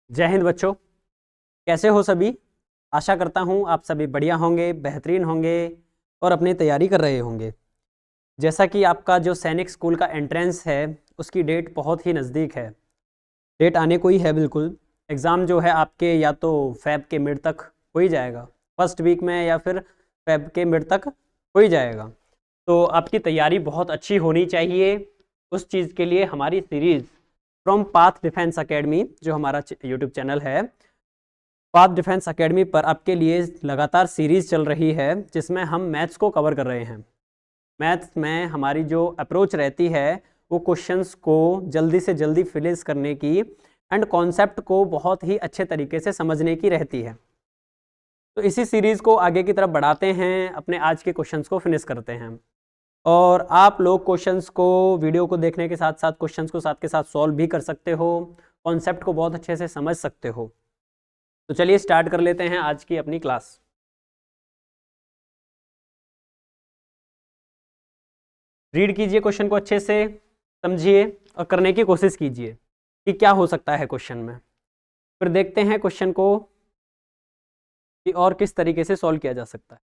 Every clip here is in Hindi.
जय हिंद बच्चों, कैसे हो सभी। आशा करता हूँ आप सभी बढ़िया होंगे, बेहतरीन होंगे और अपनी तैयारी कर रहे होंगे। जैसा कि आपका जो सैनिक स्कूल का एंट्रेंस है उसकी डेट बहुत ही नज़दीक है। डेट आने को ही है बिल्कुल। एग्ज़ाम जो है आपके या तो फ़ेब के मिड तक हो ही जाएगा, फर्स्ट वीक में, या फिर फ़ेब के मिड तक हो ही जाएगा। तो आपकी तैयारी बहुत अच्छी होनी चाहिए। उस चीज़ के लिए हमारी series from path defence academy, जो हमारा यूट्यूब चैनल है, पाथ डिफेंस अकेडमी पर आपके लिए लगातार सीरीज़ चल रही है जिसमें हम मैथ्स को कवर कर रहे हैं। मैथ्स में हमारी जो अप्रोच रहती है वो क्वेश्चंस को जल्दी से जल्दी फिनिश करने की एंड कॉन्सेप्ट को बहुत ही अच्छे तरीके से समझने की रहती है। तो इसी सीरीज़ को आगे की तरफ बढ़ाते हैं, अपने आज के क्वेश्चंस को फिनिश करते हैं। और आप लोग क्वेश्चंस को वीडियो को देखने के साथ साथ क्वेश्चंस को साथ के साथ सॉल्व भी कर सकते हो, कॉन्सेप्ट को बहुत अच्छे से समझ सकते हो। तो चलिए स्टार्ट कर लेते हैं आज की अपनी क्लास। रीड कीजिए क्वेश्चन को अच्छे से, समझिए और करने की कोशिश कीजिए कि क्या हो सकता है क्वेश्चन में। फिर देखते हैं क्वेश्चन को कि और किस तरीके से सॉल्व किया जा सकता है।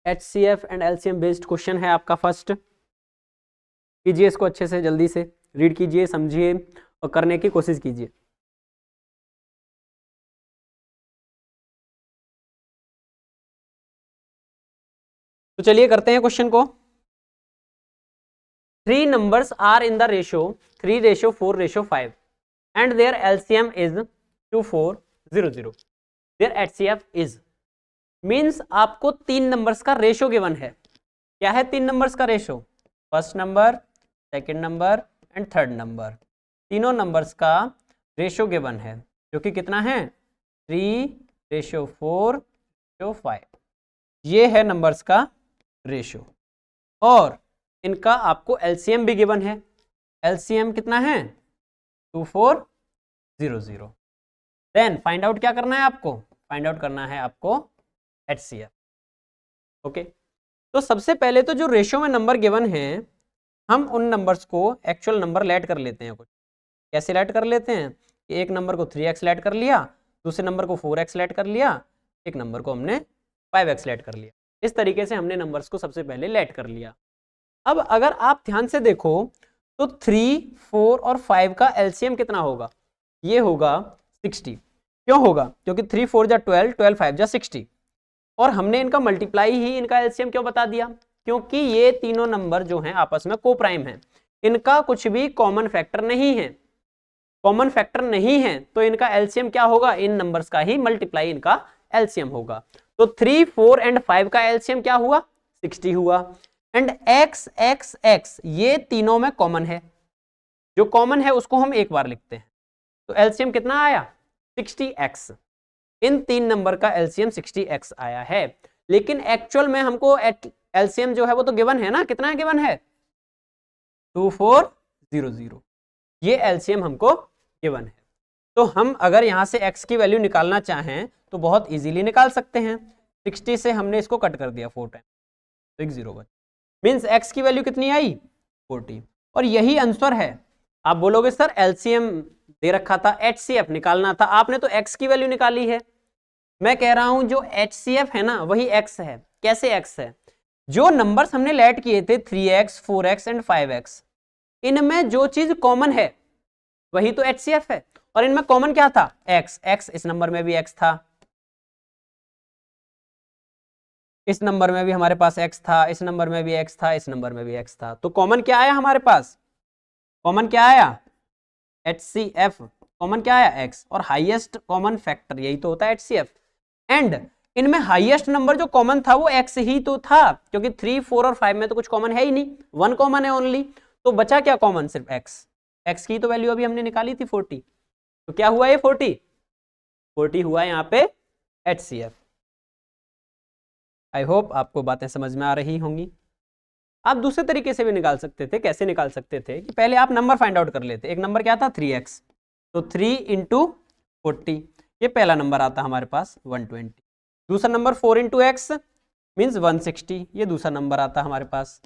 HCF and LCM based question है आपका फर्स्ट। कीजिए इसको अच्छे से, जल्दी से रीड कीजिए, समझिए और करने की कोशिश कीजिए। तो चलिए करते हैं क्वेश्चन को। 3 numbers are in the ratio 3:4:5 and their LCM is 2400. Their HCF is means आपको 3 नंबर्स का रेशो गिवन है। क्या है 3 नंबर्स का ratio? First number, second number and third number, तीनों नंबर्स का रेशो गिवन है जो कि कितना है 3:4:5। ये है नंबर्स का रेशो और इनका आपको एलसीएम भी गिवन है। एलसीएम कितना है 2400। देन फाइंड आउट क्या करना है आपको? फाइंड आउट करना है आपको HCF। ओके, तो सबसे पहले तो जो रेशियो में नंबर गिवन है हम उन नंबर्स को एक्चुअल नंबर लेट कर लेते हैं। कुछ कैसे लेट कर लेते हैं कि एक नंबर को 3x लेट कर लिया, दूसरे नंबर को 4x लेट कर लिया, एक नंबर को हमने 5x लेट कर लिया। इस तरीके से हमने नंबर्स को सबसे पहले लेट कर लिया। अब अगर आप ध्यान से देखो तो 3, 4 और 5 का एलसीएम कितना होगा? ये होगा 60। क्यों होगा? क्योंकि 3 4 जा 12, 12 5 जा 60 और हमने इनका मल्टीप्लाई ही इनका एलसीएम क्यों बता दिया? क्योंकि ये तीनों नंबर जो हैं आपस में को प्राइम हैं, इनका कुछ भी कॉमन फैक्टर नहीं है। कॉमन फैक्टर नहीं है तो इनका एलसीएम क्या होगा? इन नंबर्स का ही मल्टीप्लाई इनका एलसीएम होगा। तो 3, 4 एंड 5 का एलसीएम क्या हुआ? 60 हुआ। एंड x x x ये तीनों में कॉमन है, जो कॉमन है उसको हम एक बार लिखते हैं। तो एलसीएम कितना आया? 60x। इन तीन नंबर का एलसीएम 60x आया है। लेकिन एक्चुअल में हमको एलसीएम जो है वो तो गिवन है ना, कितना गिवन है? 2400। ये एलसीएम हमको गिवन है। तो हम अगर यहां से x की वैल्यू निकालना चाहें तो बहुत इजीली निकाल सकते हैं। 60 से हमने इसको कट कर दिया 4 टाइम, तो एक 0 बचा। मीन्स x की वैल्यू कितनी आई? 40। और यही आंसर है। आप बोलोगे सर एलसीएम दे रखा था, HCF निकालना था, आपने तो x की वैल्यू निकाली है। मैं कह रहा हूं जो HCF है ना वही x है। कैसे x है? जो नंबर्स हमने लेट किए थे 3x, 4x एंड 5x, इनमें जो चीज कॉमन है वही तो HCF है। और इनमें कॉमन क्या था? x। x इस नंबर में भी x था, इस नंबर में भी हमारे पास x था, इस नंबर में भी x था, इस नंबर में भी x था। तो कॉमन क्या आया हमारे पास? कॉमन क्या आया? HCF। कॉमन क्या आया? x। और हाईएस्ट कॉमन फैक्टर यही तो होता है HCF। एंड इनमें हाईएस्ट नंबर जो कॉमन था वो x ही तो था, क्योंकि 3, 4 और 5 में तो कुछ कॉमन है ही नहीं, 1 कॉमन है ओनली। तो बचा क्या कॉमन? सिर्फ x। x की तो वैल्यू अभी हमने निकाली थी 40। तो क्या हुआ ये 40 हुआ यहाँ पे HCF। आई होप आपको बातें समझ में आ रही होंगी। आप दूसरे तरीके से भी निकाल सकते थे। कैसे निकाल सकते थे कि पहले आप नंबर फाइंड आउट कर लेते। एक नंबर क्या था? 3x, तो 3 इंटू 40, ये पहला नंबर आता हमारे पास 120। दूसरा नंबर 4 इंटू एक्स मीन्स 160, ये दूसरा नंबर आता हमारे पास।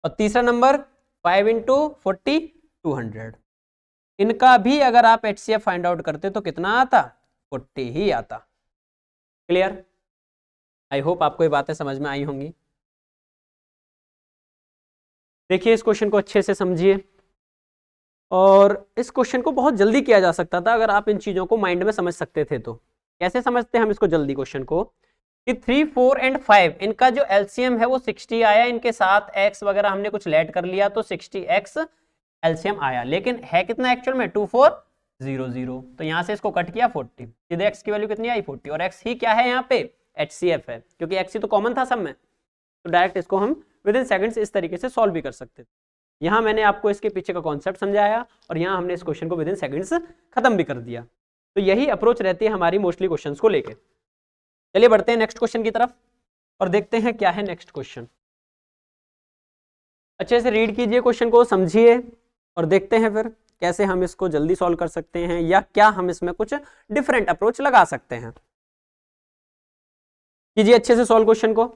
और तीसरा नंबर 5 इंटू 40 200। इनका भी अगर आप HCF फाइंड आउट करते तो कितना आता, 40 ही आता। क्लियर? आई होप आपको ये बातें समझ में आई होंगी। देखिए इस क्वेश्चन को अच्छे से समझिए, और इस क्वेश्चन को बहुत जल्दी किया जा सकता था अगर आप इन चीजों को माइंड में समझ सकते थे। तो कैसे समझते हैं हम इसको जल्दी क्वेश्चन को, कि 3, 4 एंड 5 इनका जो एलसीएम है वो 60 आया, इनके साथ x वगैरह हमने कुछ लेट कर लिया तो 60x एलसीएम आया, लेकिन है कितना एक्चुअल में 2400। तो यहां से इसको कट किया 40, सीधे x की वैल्यू कितनी आई 40, और x ही क्या है यहाँ पे HCF है, क्योंकि x ही तो कॉमन था सब में, तो डायरेक्ट इसको हम विद इन सेकंड्स इस तरीके से सॉल्व भी कर सकते थे। यहाँ मैंने आपको इसके पीछे का कॉन्सेप्ट समझाया और यहाँ हमने इस क्वेश्चन को विद इन सेकंड्स खत्म भी कर दिया। तो यही अप्रोच रहती है हमारी मोस्टली क्वेश्चंस को लेके। चलिए बढ़ते हैं नेक्स्ट क्वेश्चन की तरफ और देखते हैं क्या है नेक्स्ट क्वेश्चन। अच्छे से रीड कीजिए क्वेश्चन को, समझिए और देखते हैं फिर कैसे हम इसको जल्दी सॉल्व कर सकते हैं या क्या हम इसमें कुछ डिफरेंट अप्रोच लगा सकते हैं। कीजिए अच्छे से सॉल्व क्वेश्चन को।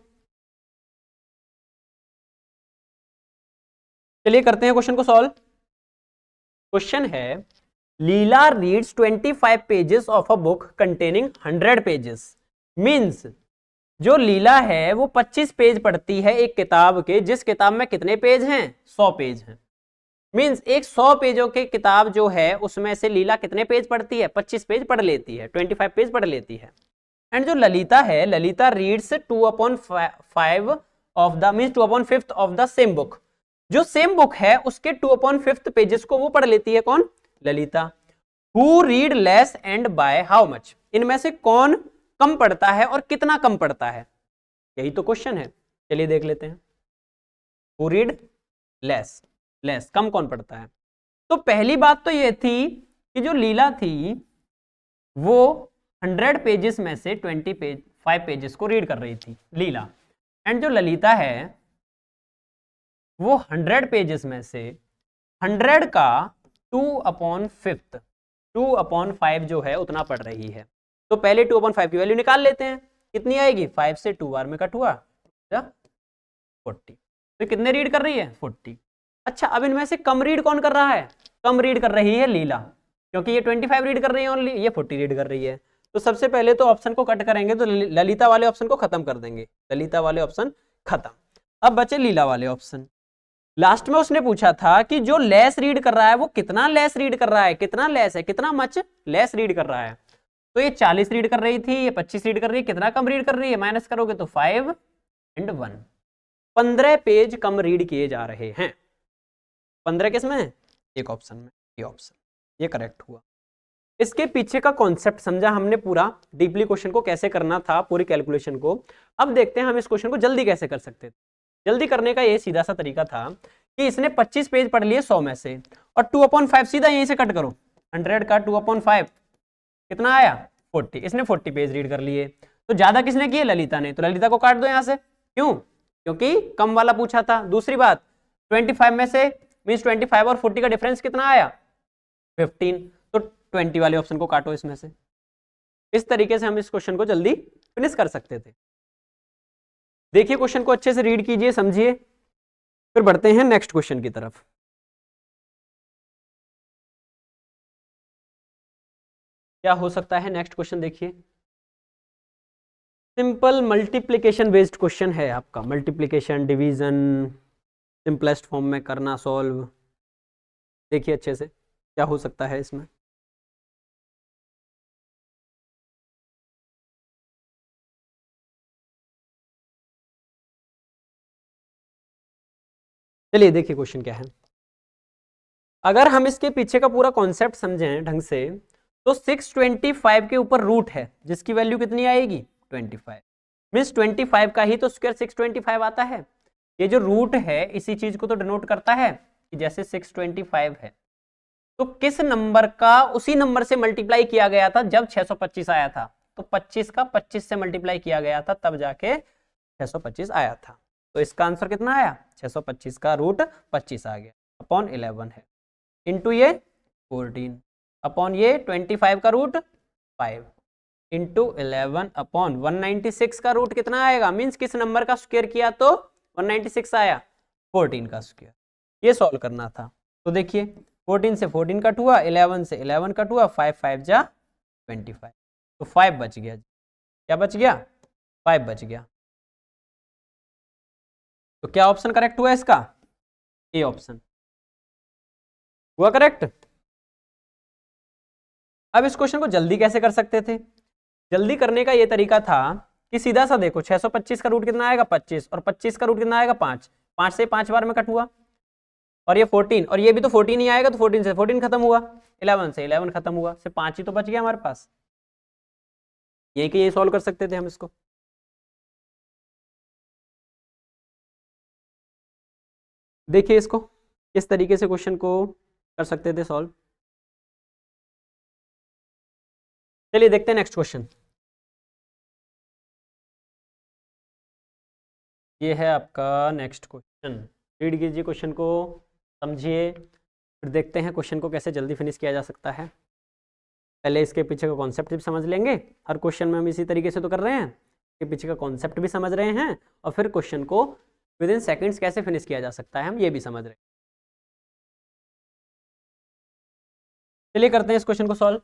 चलिए करते हैं क्वेश्चन को सॉल्व। क्वेश्चन है Leela reads 25 pages of a book containing 100 pages. Means जो लीला है वो 25 पेज पढ़ती है एक किताब के, जिस किताब में कितने पेज हैं 100 पेज हैं। मींस एक 100 पेजों की किताब जो है उसमें से लीला कितने पेज पढ़ती है, 25 पेज पढ़ लेती है, 25 पेज पढ़ लेती है। एंड जो ललिता है, Lalita reads 2/5 of the means 2/5 of the same book. जो सेम बुक है उसके 2/5 पेजेस को वो पढ़ लेती है, कौन, Lalita. Who read less and by how much, इनमें से कौन कम पढ़ता है और कितना कम पढ़ता है, यही तो क्वेश्चन है। चलिए देख लेते हैं। हु रीड लेस, लेस कम कौन पढ़ता है। तो पहली बात तो ये थी कि जो लीला थी वो 100 पेजेस में से 25 पेजेस को रीड कर रही थी लीला, एंड जो ललिता है वो 100 पेजेस में से 100 का 2/5 जो है उतना पढ़ रही है। तो पहले 2/5 की वैल्यू निकाल लेते हैं, कितनी आएगी, 5 से 2 बार में कट हुआ 40। तो कितने रीड कर रही है 40। अच्छा अब इनमें से कम रीड कौन कर रहा है, कम रीड कर रही है लीला, क्योंकि ये 25 रीड कर रही है ओनली, ये 40 रीड कर रही है। तो सबसे पहले तो ऑप्शन को कट करेंगे, तो ललिता वाले ऑप्शन को खत्म कर देंगे, ललिता वाले ऑप्शन खत्म। अब बचे लीला वाले ऑप्शन। लास्ट में उसने पूछा था कि जो लेस रीड कर रहा है वो कितना लेस रीड कर रहा है, कितना लेस है, कितना मच लेस रीड कर रहा है। तो ये 40 रीड कर रही थी, ये 25 रीड कर रही है, कितना कम रीड कर रही है, माइनस करोगे तो 5 and 1, 15 पेज कम रीड किए जा रहे हैं। 15 किसमें, एक ऑप्शन में, ये ऑप्शन, ये करेक्ट हुआ। इसके पीछे का कॉन्सेप्ट समझा हमने पूरा, डीपली क्वेश्चन को कैसे करना था, पूरी कैलकुलेशन को। अब देखते हैं हम इस क्वेश्चन को जल्दी कैसे कर सकते थे। जल्दी करने का ये सीधा सा तरीका था कि इसने 25 पेज पढ़ लिए 100 में से, और 2/5 सीधा यहीं से कट करो, 100 का 2/5 कितना आया 40, इसने 40 पेज रीड कर लिए। तो ज्यादा किसने किए, ललिता ने, तो ललिता को काट दो यहां से, क्यों, क्योंकि कम वाला पूछा था। दूसरी बात 25 में से मींस 25 और 40 का डिफरेंस कितना आया 15, तो 20 वाले ऑप्शन को काटो इसमें से। इस तरीके से हम इस क्वेश्चन को जल्दी फिनिश कर सकते थे। देखिए क्वेश्चन को अच्छे से रीड कीजिए, समझिए, फिर बढ़ते हैं नेक्स्ट क्वेश्चन की तरफ। क्या हो सकता है नेक्स्ट क्वेश्चन, देखिए सिंपल मल्टीप्लिकेशन बेस्ड क्वेश्चन है आपका, मल्टीप्लिकेशन डिवीजन सिंपलेस्ट फॉर्म में करना सॉल्व। देखिए अच्छे से क्या हो सकता है इसमें। चलिए देखिए क्वेश्चन क्या है। अगर हम इसके पीछे का पूरा कॉन्सेप्ट समझें ढंग से, तो 625 के ऊपर रूट है जिसकी वैल्यू कितनी आएगी 25, मीन्स 25 का ही तो स्क्वायर 625 आता है। ये जो रूट है इसी चीज को तो डिनोट करता है कि जैसे 625 है तो किस नंबर का उसी नंबर से मल्टीप्लाई किया गया था जब 625 आया था, तो 25 का 25 से मल्टीप्लाई किया गया था तब जाके 625 आया था। तो इसका आंसर कितना आया 625 का रूट 25 आ गया अपॉन 11 है, इंटू ये 14 अपॉन ये 25 का रूट 5 इंटू 11 अपॉन 196 का रूट कितना आएगा, मीन्स किस नंबर का स्क्वायर किया तो 196 आया 14 का स्क्वायर। ये सॉल्व करना था। तो देखिए 14 से 14 कट हुआ, 11 से 11 कट हुआ, 5 5 जा 25, तो 5 बच गया। क्या बच गया? 5 बच गया। तो क्या ऑप्शन करेक्ट हुआ इसका? ए ऑप्शन हुआ करेक्ट। अब इस क्वेश्चन को जल्दी कैसे कर सकते थे? जल्दी करने का ये तरीका था कि सीधा सा देखो, 625 का रूट कितना आएगा? 25, और 25 का रूट कितना आएगा? 5, 5 से 5 बार में कट हुआ, और ये 14, और ये भी तो 14 ही आएगा, तो 14 से 14 खत्म हुआ, 11 से 11 खत्म हुआ, सिर्फ 5 ही तो बच गया हमारे पास। ये कि ये सॉल्व कर सकते थे हम इसको। देखिए इसको किस तरीके से क्वेश्चन को कर सकते थे सॉल्व। चलिए देखते हैं नेक्स्ट क्वेश्चन। ये है आपका नेक्स्ट क्वेश्चन। रीड कीजिए क्वेश्चन को, समझिए, फिर देखते हैं क्वेश्चन को कैसे जल्दी फिनिश किया जा सकता है। पहले इसके पीछे का कॉन्सेप्ट भी समझ लेंगे, हर क्वेश्चन में हम इसी तरीके से तो कर रहे हैं, इसके पीछे का कॉन्सेप्ट भी समझ रहे हैं, और फिर क्वेश्चन को विद इन सेकेंड्स कैसे फिनिश किया जा सकता है हम ये भी समझ रहे हैं। चलिए करते हैं इस क्वेश्चन को solve.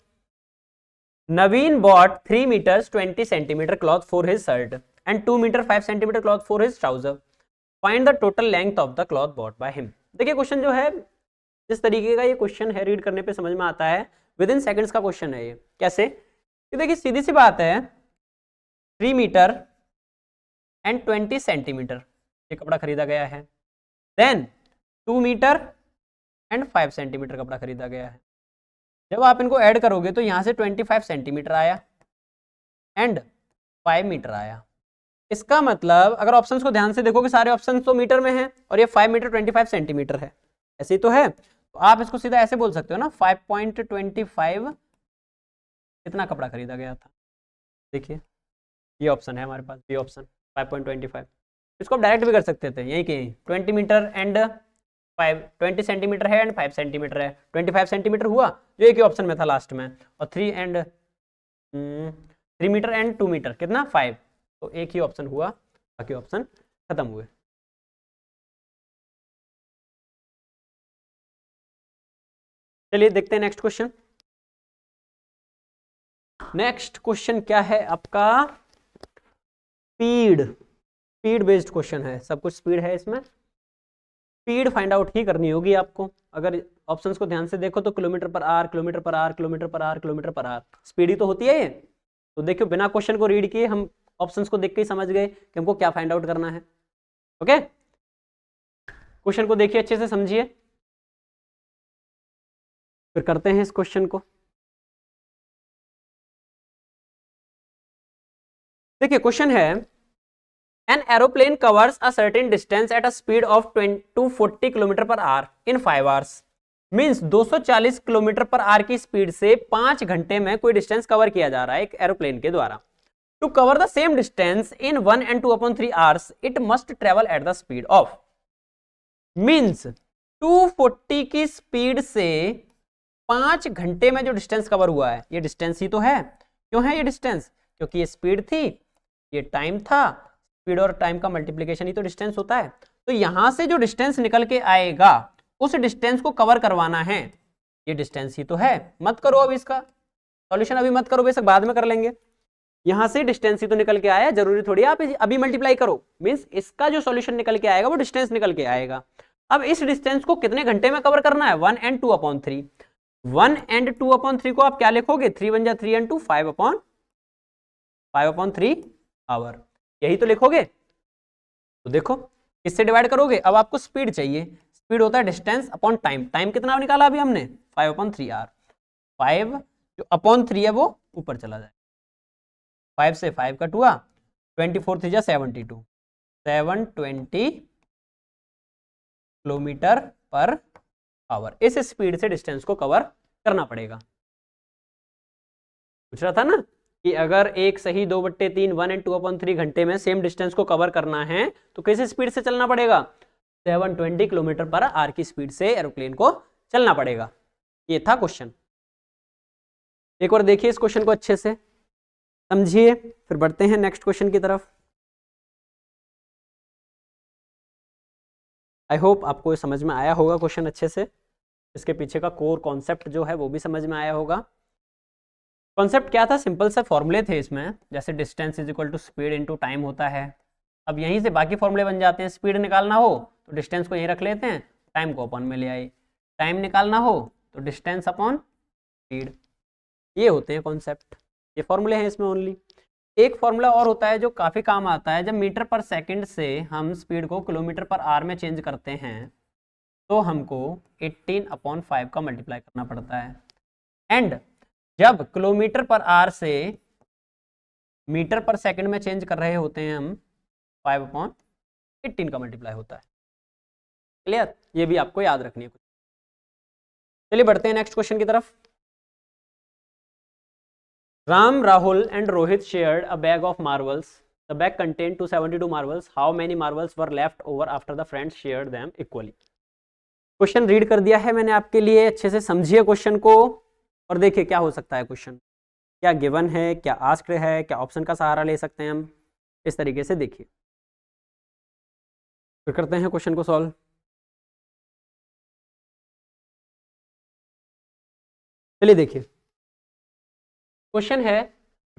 Naveen bot 3 meters 20 centimeter cloth for his shirt and 2 meter 5 centimeter cloth for his trouser. Find the total length of the cloth bought by him. देखिए क्वेश्चन जो है, जिस तरीके का ये क्वेश्चन है, रीड करने पे समझ में आता है, विद इन सेकेंड्स का क्वेश्चन है ये। कैसे? देखिए सीधी सी बात है, 3 मीटर एंड 20 सेंटीमीटर ये कपड़ा खरीदा गया है, देन 2 मीटर एंड 5 सेंटीमीटर कपड़ा खरीदा गया है। जब आप इनको ऐड करोगे तो यहाँ से 25 सेंटीमीटर आया एंड 5 मीटर आया। इसका मतलब अगर ऑप्शंस को ध्यान से देखोगे, सारे ऑप्शंस तो मीटर में हैं, और ये 5 मीटर 25 सेंटीमीटर है, ऐसे ही तो है। तो आप इसको सीधा ऐसे बोल सकते हो ना, 5.25 कितना कपड़ा खरीदा गया था। देखिए ये ऑप्शन है हमारे पास, ये ऑप्शन 5.25। इसको आप डायरेक्ट भी कर सकते थे, यही कि 20 मीटर एंड 20 सेंटीमीटर है एंड 5 सेंटीमीटर है, 25 सेंटीमीटर हुआ जो एक ही ऑप्शन में था लास्ट में, और 3 मीटर एंड 2 मीटर कितना? 5, तो एक ही ऑप्शन हुआ, बाकी ऑप्शन खत्म हुए। चलिए देखते हैं नेक्स्ट क्वेश्चन। नेक्स्ट क्वेश्चन क्या है आपका? स्पीड बेस्ड क्वेश्चन है, सब कुछ स्पीड है इसमें। स्पीड फाइंड आउट ही करनी होगी आपको। अगर ऑप्शंस को ध्यान से देखो तो kilometre per hour, kilometre per hour, kilometre per hour, kilometre per hour, speed ही तो होती है ये। तो देखियो बिना क्वेश्चन को रीड किए हम ऑप्शंस को देख के ही समझ गए कि हमको क्या फाइंड आउट करना है। ओके, क्वेश्चन को देखिए, अच्छे से समझिए, फिर करते हैं इस क्वेश्चन को। देखिए क्वेश्चन है, An aeroplane covers a certain distance at a speed of 240 km per hour in 5 hours. Means 240 kilometre per our की स्पीड से 5 घंटे में कोई डिस्टेंस कवर किया जा रहा है एक एरोप्लेन के द्वारा। To cover the same distance in 1 and 2/3 hours, it must travel at the speed of। Means 240 की स्पीड से 5 घंटे में जो डिस्टेंस कवर हुआ है, ये डिस्टेंस ही तो है। क्यों है ये डिस्टेंस? क्योंकि ये स्पीड थी, ये टाइम था, स्पीड और टाइम का मल्टीप्लिकेशन ही तो डिस्टेंस होता है। तो यहां से जो डिस्टेंस निकल के आएगा उस डिस्टेंस को कवर करवाना है, ये डिस्टेंस ही तो है। मत करो अब इसका सॉल्यूशन, अभी मत करो, बेशक बाद में कर लेंगे। यहां से डिस्टेंस ही तो निकल के आया, जरूरी थोड़ी आप अभी मल्टीप्लाई करो। मींस इसका जो सॉल्यूशन निकल के आएगा वो डिस्टेंस निकल के आएगा। अब इस डिस्टेंस को कितने घंटे में कवर करना है? 1 and 2/3। 1 and 2/3 को आप क्या लिखोगे? 3 1 जा 3 and 2 5/3 आवर, यही तो लिखोगे। तो देखो किससे डिवाइड करोगे? अब आपको स्पीड चाहिए, स्पीड होता है डिस्टेंस अपॉन टाइम। टाइम कितना निकाला अभी हमने? 5/3 आवर। 5 जो अपॉन 3 है वो ऊपर चला जाए, 5 से 5 कट हुआ, 24 3 जा 72, 720 किलोमीटर पर आवर। इस स्पीड से डिस्टेंस को कवर करना पड़ेगा। पूछ रहा था ना कि अगर एक सही 2/3 1 and 2/3 घंटे में सेम डिस्टेंस को कवर करना है तो किस स्पीड से चलना पड़ेगा? 720 किलोमीटर पर आवर की स्पीड से एरोप्लेन को चलना पड़ेगा। ये था क्वेश्चन। एक बार देखिए इस क्वेश्चन को अच्छे से समझिए, फिर बढ़ते हैं नेक्स्ट क्वेश्चन की तरफ। आई होप आपको समझ में आया होगा क्वेश्चन अच्छे से। इसके पीछे का कोर कॉन्सेप्ट जो है वो भी समझ में आया होगा। कॉन्सेप्ट क्या था, सिंपल से फॉर्मूले थे इसमें, जैसे distance is equal to speed into time होता है। अब यहीं से बाकी फॉर्मूले बन जाते हैं। स्पीड निकालना हो तो डिस्टेंस को यहीं रख लेते हैं, टाइम को अपन में ले आए। टाइम निकालना हो तो डिस्टेंस अपॉन स्पीड। ये होते हैं कॉन्सेप्ट, ये फॉर्मूले हैं इसमें ओनली। एक फॉर्मूला और होता है जो काफ़ी काम आता है, जब मीटर पर सेकंड से हम स्पीड को किलोमीटर पर आवर में चेंज करते हैं तो हमको 18/5 का मल्टीप्लाई करना पड़ता है। एंड जब किलोमीटर पर आवर से मीटर पर सेकंड में चेंज कर रहे होते हैं हम, 5/18 का मल्टीप्लाई होता है। क्लियर, ये भी आपको याद रखनी है। चलिए बढ़ते हैं नेक्स्ट क्वेश्चन की तरफ। Ram, Rahul and Rohit shared a bag of marbles. The bag contained 272 marbles. How many marbles were left over after the friends shared them equally? Question read कर दिया है मैंने आपके लिए, अच्छे से समझिए क्वेश्चन को और देखिए क्या हो सकता है क्वेश्चन, क्या गिवन है, क्या आस्क्ड है, क्या ऑप्शन का सहारा ले सकते हैं हम, इस तरीके से देखिए। फिर करते हैं क्वेश्चन को सॉल्व। चलिए देखिए, क्वेश्चन है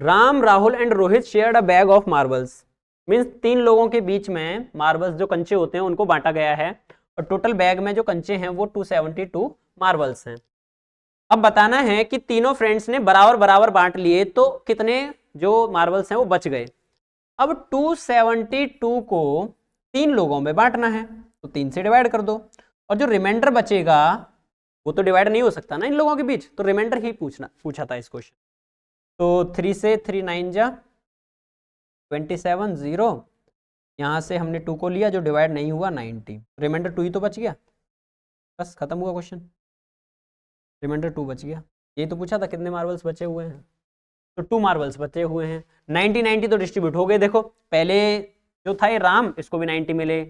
Ram, Rahul and Rohit shared a bag of marbles. Means 3 लोगों के बीच में मार्बल्स जो कंचे होते हैं उनको बांटा गया है और टोटल बैग में जो कंचे हैं वो 272 मार्बल्स हैं। अब बताना है कि तीनों फ्रेंड्स ने बराबर बराबर बांट लिए तो कितने जो मार्बल्स हैं वो बच गए। अब 272 को 3 लोगों में बांटना है तो 3 से डिवाइड कर दो और जो रिमाइंडर बचेगा वो तो डिवाइड नहीं हो सकता ना इन लोगों के बीच, तो रिमाइंडर ही पूछा था इस क्वेश्चन। तो 3 से 3 9 जा 27, 0 यहाँ से हमने 2 को लिया जो डिवाइड नहीं हुआ 90, रिमाइंडर 2 ही तो बच गया, बस खत्म हुआ क्वेश्चन। रिमाइंडर 2 बच गया, यही तो पूछा था कितने मार्बल्स बचे हुए हैं, तो 2 मार्बल्स बचे हुए हैं। 90 90 तो डिस्ट्रीब्यूट हो गए। देखो पहले जो था ये राम, इसको भी 90 मिले,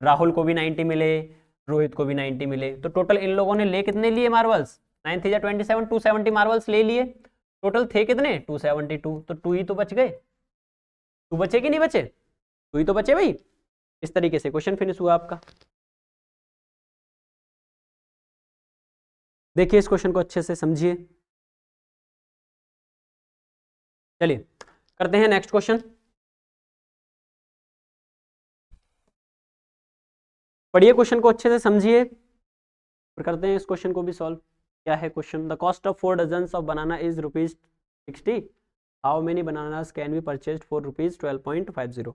राहुल को भी 90 मिले, रोहित को भी 90 मिले, तो टोटल इन लोगों ने ले कितने लिए मार्बल्स, 9 3 27, 270 मार्बल्स ले लिए। टोटल थे कितने 272, तो 2 ही तो बच गए। 2 बचे कि नहीं बचे, 2 ही तो बचे भाई। इस तरीके से क्वेश्चन फिनिश हुआ आपका। देखिए इस क्वेश्चन को अच्छे से समझिए। चलिए करते हैं नेक्स्ट क्वेश्चन। पढ़िए क्वेश्चन को अच्छे से समझिए, फिर करते हैं इस क्वेश्चन को भी सॉल्व। क्या है question, the cost of 4 dozens of banana is ₹60। How many bananas can B purchased for ₹12.50।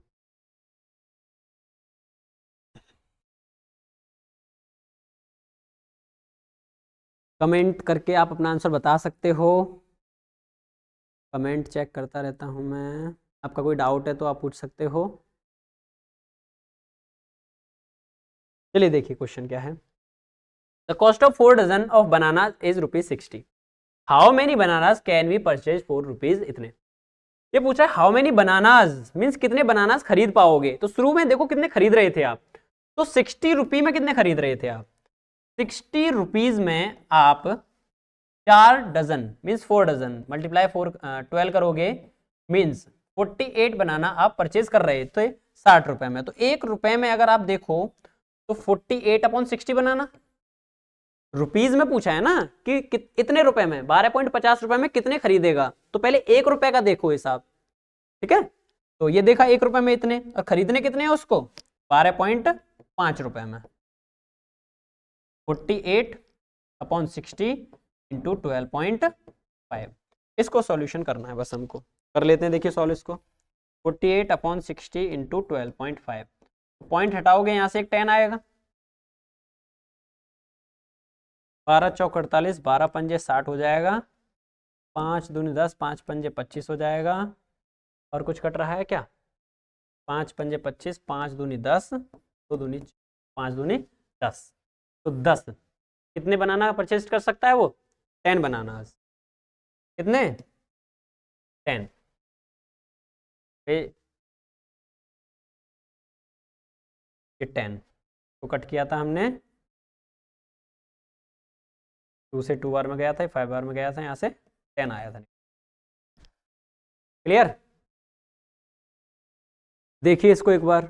Comment करके आप अपना आंसर बता सकते हो, कमेंट चेक करता रहता हूं मैं, आपका कोई डाउट है तो आप पूछ सकते हो। चलिए देखिए क्वेश्चन क्या है, the cost of 4 dozen of banana is ₹60। How many bananas can be purchase for rupees इतने। ये पूछा है हाउ मेनी बनानास, मीन्स कितने बनानास खरीद पाओगे। तो शुरू में देखो कितने खरीद रहे थे आप, तो 60 रुपये में कितने खरीद रहे थे आप, 60 रुपीज में आप 4 डजन मीन्स 4 डजन मल्टीप्लाई 12 करोगे, मीन्स 48 बनाना आप परचेज कर रहे थे 60 रुपए में। तो 1 रुपए में अगर आप देखो तो 48/60 बनाना, रुपीज में पूछा है ना कि इतने रुपए में 12.50 रुपए में कितने खरीदेगा, तो पहले 1 रुपए का देखो हिसाब, ठीक है। तो ये देखा 1 रुपए में इतने और खरीदने कितने हैं उसको 12.5 रुपए में। 48/60 इंटू 12.5, इसको सॉल्यूशन करना है बस हमको, कर लेते हैं। देखिए सॉल्व इसको, 48/60 इंटू 12.5, पॉइंट हटाओगे यहाँ से एक 10 आएगा, 12 चौक 48, 12 पंजे 60 हो जाएगा, 5 दूनी 10, 5 पंजे 25 हो जाएगा। और कुछ कट रहा है क्या, 5 पंजे 25, 5 दूनी 10, 2 दूनी 5 दूनी 10, तो 10 कितने बनाना परचेज कर सकता है वो, 10 बनाना, कितने 10 ये 10 को कट किया था हमने, 2 से 2 बार में गया था, 5 बार में गया था, यहाँ से 10 आया था। क्लियर, देखिए इसको एक बार।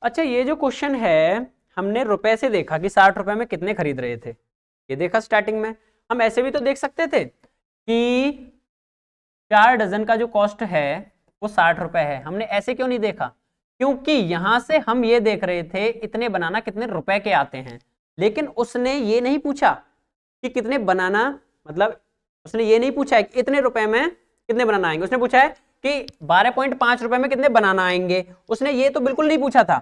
अच्छा ये जो क्वेश्चन है हमने रुपए से देखा कि 60 रुपए में कितने खरीद रहे थे, ये देखा स्टार्टिंग में। हम ऐसे भी तो देख सकते थे कि 4 डजन का जो कॉस्ट है वो 60 रुपए है, हमने ऐसे क्यों नहीं देखा? क्योंकि यहां से हम ये देख रहे थे इतने बनाना कितने रुपए के आते हैं, लेकिन उसने ये नहीं पूछा कि कितने बनाना, मतलब उसने ये नहीं पूछा है कि इतने रुपए में कितने बनाना आएंगे, उसने पूछा है कि 12.5 रुपए में कितने बनाना आएंगे। उसने ये तो बिल्कुल नहीं पूछा था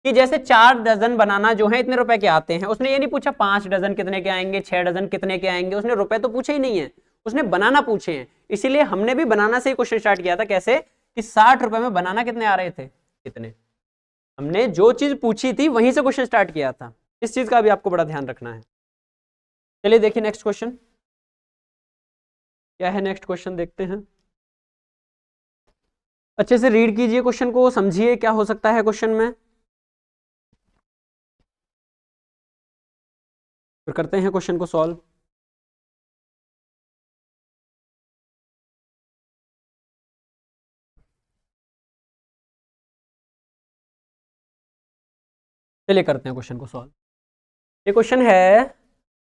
कि जैसे 4 डजन बनाना जो है इतने रुपए के आते हैं, उसने ये नहीं पूछा 5 डजन कितने के आएंगे, 6 डजन कितने के आएंगे, उसने रुपए तो पूछे ही नहीं है, उसने बनाना पूछे हैं। इसीलिए हमने भी बनाना से ही क्वेश्चन स्टार्ट किया था। कैसे कि 60 रुपए में बनाना कितने आ रहे थे, कितने, हमने जो चीज पूछी थी वहीं से क्वेश्चन स्टार्ट किया था। इस चीज का भी आपको बड़ा ध्यान रखना है। चलिए देखिए नेक्स्ट क्वेश्चन क्या है। नेक्स्ट क्वेश्चन देखते हैं, अच्छे से रीड कीजिए क्वेश्चन को, समझिए क्या हो सकता है क्वेश्चन में, फिर करते हैं क्वेश्चन को सॉल्व। चलिए करते हैं क्वेश्चन को सॉल्व। ये क्वेश्चन है,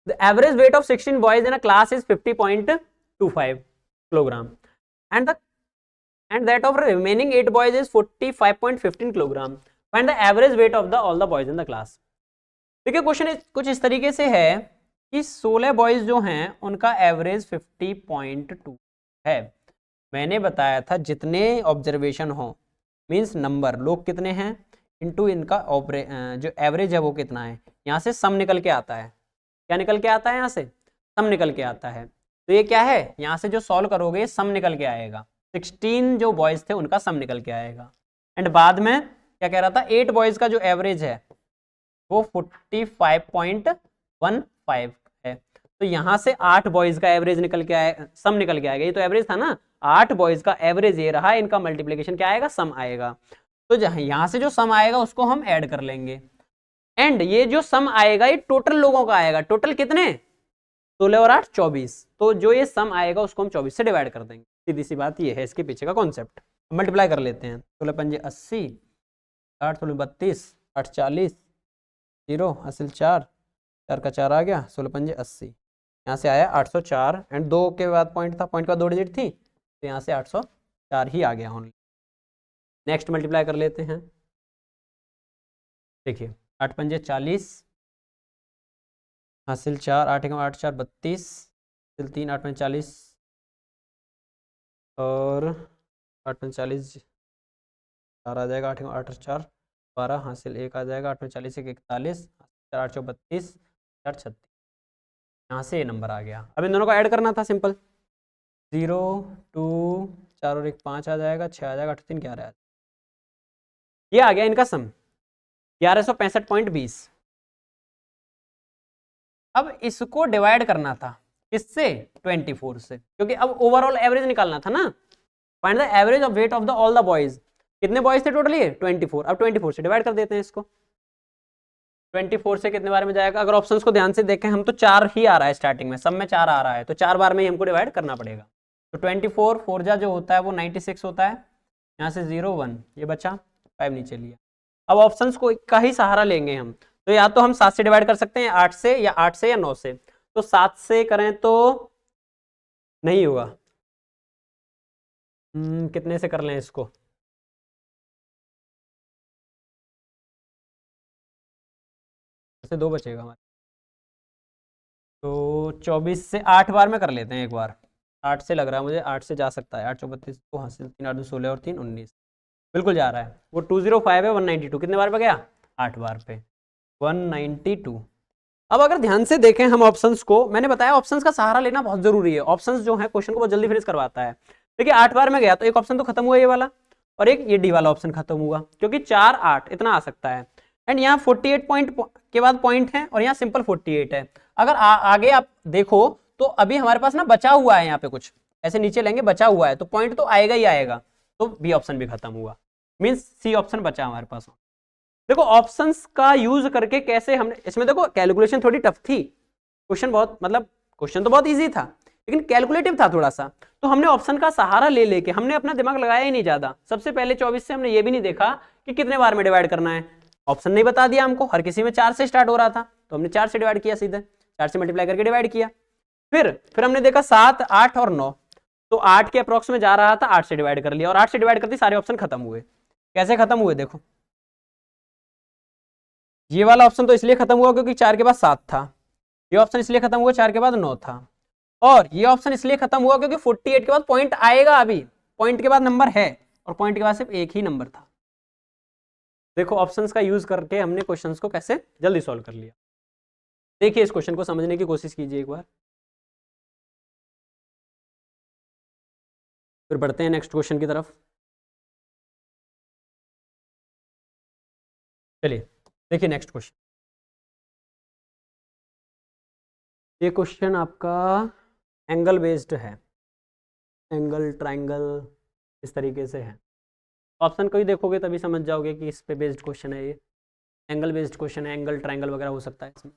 the average weight of 16 boys in a class is 50.25 kilogram and that of remaining 8 boys is 45.15 kilogram. Find the average weight of the all the boys in the class. देखिए क्वेश्चन कुछ इस तरीके से है कि 16 बॉयज जो हैं उनका एवरेज 50.2 है। मैंने बताया था जितने ऑब्जर्वेशन हो मींस नंबर, लोग कितने हैं इनटू इनका जो एवरेज है वो कितना है, यहाँ से सम निकल के आता है। क्या निकल के आता है? यहाँ से सम निकल के आता है। तो ये क्या है, यहाँ से जो सॉल्व करोगे सम निकल के आएगा। 16 जो बॉयज थे उनका सम निकल के आएगा। एंड बाद में क्या कह रहा था, 8 बॉयज का जो एवरेज है वो 45.15 है। तो यहाँ से 8 बॉयज का एवरेज निकल के आएगा, सम निकल के आएगा। ये तो एवरेज था ना, 8 बॉयज का एवरेज ये रहा, इनका मल्टीप्लीकेशन क्या आएगा, सम आएगा। तो यहाँ से जो सम आएगा उसको हम ऐड कर लेंगे। एंड ये जो सम आएगा ये टोटल लोगों का आएगा। टोटल कितने, 16 और 8 24। तो जो ये सम आएगा उसको हम 24 से डिवाइड कर देंगे। सीधी सी बात ये है इसके पीछे का कॉन्सेप्ट। मल्टीप्लाई कर लेते हैं। 16 पंजे 80, 8 16 32, 8 40, 0 हासिल 4, 4 का 4 आ गया, 16 पंजे 80। यहाँ से आया 804 एंड 2 के बाद पॉइंट था, पॉइंट के बाद 2 डिजिट थी, तो यहाँ से 804 ही आ गया ओनली। नेक्स्ट मल्टीप्लाई कर लेते हैं। देखिए 8 पंजे 40 हासिल 4, 8 8 4 32, हासिल 3, 8 पंजे 40 और 8 पंजे 40 4 आ जाएगा, 8 8 4 12 हासिल 1 आ जाएगा, 8 पंजे 40 1 41, 8 4 32, 4 36। यहाँ से ये नंबर आ गया। अब इन दोनों को ऐड करना था, सिंपल 0 2 4 और 1 5 आ जाएगा, 6 आ जाएगा, 8 3 11 आ जाएगा। ये आ गया इनका सम 1165.20। अब इसको डिवाइड करना था किससे, 24 से, क्योंकि अब ओवरऑल एवरेज निकालना था ना। Find the average of weight of the all the boys. कितने बॉयज थे टोटली, 24। अब 24 से डिवाइड कर देते हैं इसको। 24 से कितने बार में जाएगा, अगर ऑप्शंस को ध्यान से देखें हम तो 4 ही आ रहा है स्टार्टिंग में, सब में 4 आ रहा है, तो 4 बार में ही हमको डिवाइड करना पड़ेगा। तो 24 4 जा जो होता है वो 96 होता है। यहाँ से 0 1 ये बचा, 5 नीचे लिया। अब ऑप्शंस को का ही सहारा लेंगे हम, तो या तो हम 7 से डिवाइड कर सकते हैं, 8 से या 8 से या 9 से। तो 7 से करें तो नहीं होगा, कितने से कर लें इसको, से 2 बचेगा हमारे। तो 24 से 8 बार में कर लेते हैं एक बार। 8 से लग रहा है मुझे, 8 से जा सकता है। 8 4 32 को हासिल 3 8 2 16 और 3 19 बिल्कुल जा रहा है। वो 205 है 192 कितने बार पे गया, 8 बार पे 192। अब अगर ध्यान से देखें हम ऑप्शंस को, मैंने बताया ऑप्शंस का सहारा लेना बहुत जरूरी है। ऑप्शंस जो है क्वेश्चन को बहुत जल्दी फिनिश करवाता है। देखिए 8 बार में गया तो एक ऑप्शन तो खत्म हुआ ये वाला, और एक ये डी वाला ऑप्शन खत्म हुआ, क्योंकि 4 8 इतना आ सकता है। एंड यहाँ 48 पॉइंट के बाद पॉइंट है और यहाँ सिंपल 48 है। अगर आगे आप देखो तो अभी हमारे पास ना बचा हुआ है, यहाँ पे कुछ ऐसे नीचे लेंगे बचा हुआ है, तो पॉइंट तो आएगा ही आएगा। तो बी ऑप्शन भी खत्म हुआ, मीन्स सी ऑप्शन बचा हमारे पास। देखो ऑप्शंस का यूज करके कैसे हमने, इसमें देखो कैलकुलेशन थोड़ी टफ थी, क्वेश्चन बहुत मतलब क्वेश्चन तो बहुत इजी था लेकिन कैलकुलेटिव था थोड़ा सा। तो हमने ऑप्शन का सहारा ले लेके हमने अपना दिमाग लगाया ही नहीं ज्यादा। सबसे पहले 24 से हमने ये भी नहीं देखा कि कितने बार में डिवाइड करना है, ऑप्शन नहीं बता दिया हमको, हर किसी में 4 से स्टार्ट हो रहा था तो हमने 4 से डिवाइड किया सीधे। 4 से मल्टीप्लाई करके डिवाइड किया। फिर हमने देखा 7, 8 और 9, तो 8 के अप्रोक्स में जा रहा था, 8 से डिवाइड कर लिया और 8 से डिवाइड करते सारे ऑप्शन खत्म हुए। कैसे खत्म हुए देखो, ये वाला ऑप्शन तो इसलिए खत्म हुआ क्योंकि 4 के बाद 7 था, ये ऑप्शन इसलिए खत्म हुआ 4 के बाद 9 था, और ये ऑप्शन इसलिए खत्म हुआ क्योंकि 48 के बाद पॉइंट आएगा, अभी पॉइंट के बाद नंबर है और पॉइंट के बाद सिर्फ एक ही नंबर था। देखो ऑप्शंस का यूज करके हमने क्वेश्चंस को कैसे जल्दी सॉल्व कर लिया। देखिए इस क्वेश्चन को समझने की कोशिश कीजिए एक बार, फिर बढ़ते हैं नेक्स्ट क्वेश्चन की तरफ। चलिए देखिए नेक्स्ट क्वेश्चन, ये क्वेश्चन आपका एंगल बेस्ड है, एंगल, ट्रायंगल, इस तरीके से है। ऑप्शन को ही देखोगे तभी समझ जाओगे कि इस पे बेस्ड क्वेश्चन है, ये एंगल बेस्ड क्वेश्चन है, एंगल ट्रायंगल वगैरह हो सकता है इसमें।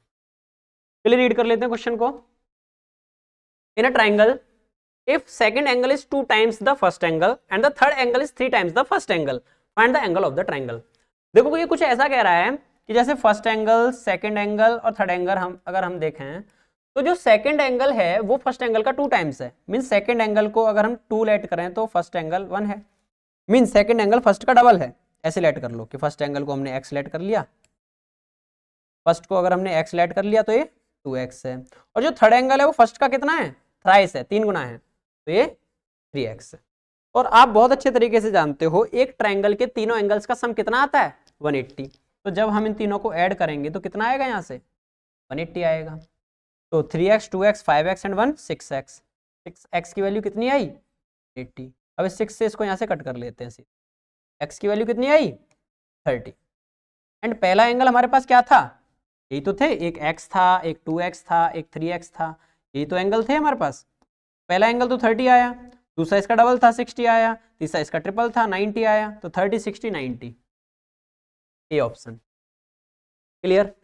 चलिए रीड कर लेते हैं क्वेश्चन को। In a triangle if second angle is 2 times the first angle and the third angle is 3 times the first angle, find the angle of the triangle। देखो ये कुछ ऐसा कह रहा है कि जैसे फर्स्ट एंगल, सेकंड एंगल और थर्ड एंगल अगर हम देखें तो जो सेकंड एंगल है वो फर्स्ट एंगल का 2 टाइम्स है। मीन सेकंड एंगल को अगर हम 2 लेट करें तो फर्स्ट एंगल 1 है, मीन सेकंड एंगल फर्स्ट का डबल है। ऐसे लेट कर लो कि फर्स्ट एंगल को हमने x लेट कर लिया, फर्स्ट को अगर हमने x लेट कर लिया तो ये 2x है, और जो थर्ड एंगल है वो फर्स्ट का कितना है, थ्राइस है, 3 गुना है, तो ये 3x है। और आप बहुत अच्छे तरीके से जानते हो एक ट्रायंगल के तीनों एंगल्स का सम कितना आता है, 180। तो जब हम इन तीनों को ऐड करेंगे तो कितना आएगा, यहाँ से 180 आएगा। तो 3x, 2x, 5x and 1 6x, 6x की वैल्यू कितनी आई, 80। अब 6 से इसको यहाँ से कट कर लेते हैं, x की वैल्यू कितनी आई, 30। एंड पहला एंगल हमारे पास क्या था, यही तो थे, एक x था, एक 2x था, एक 3x था, यही तो एंगल थे हमारे पास। पहला एंगल तो 30 आया, दूसरा इसका डबल था 60 आया, तीसरा इसका ट्रिपल था 90 आया, तो 30, 60, 90, ये ऑप्शन। क्लियर,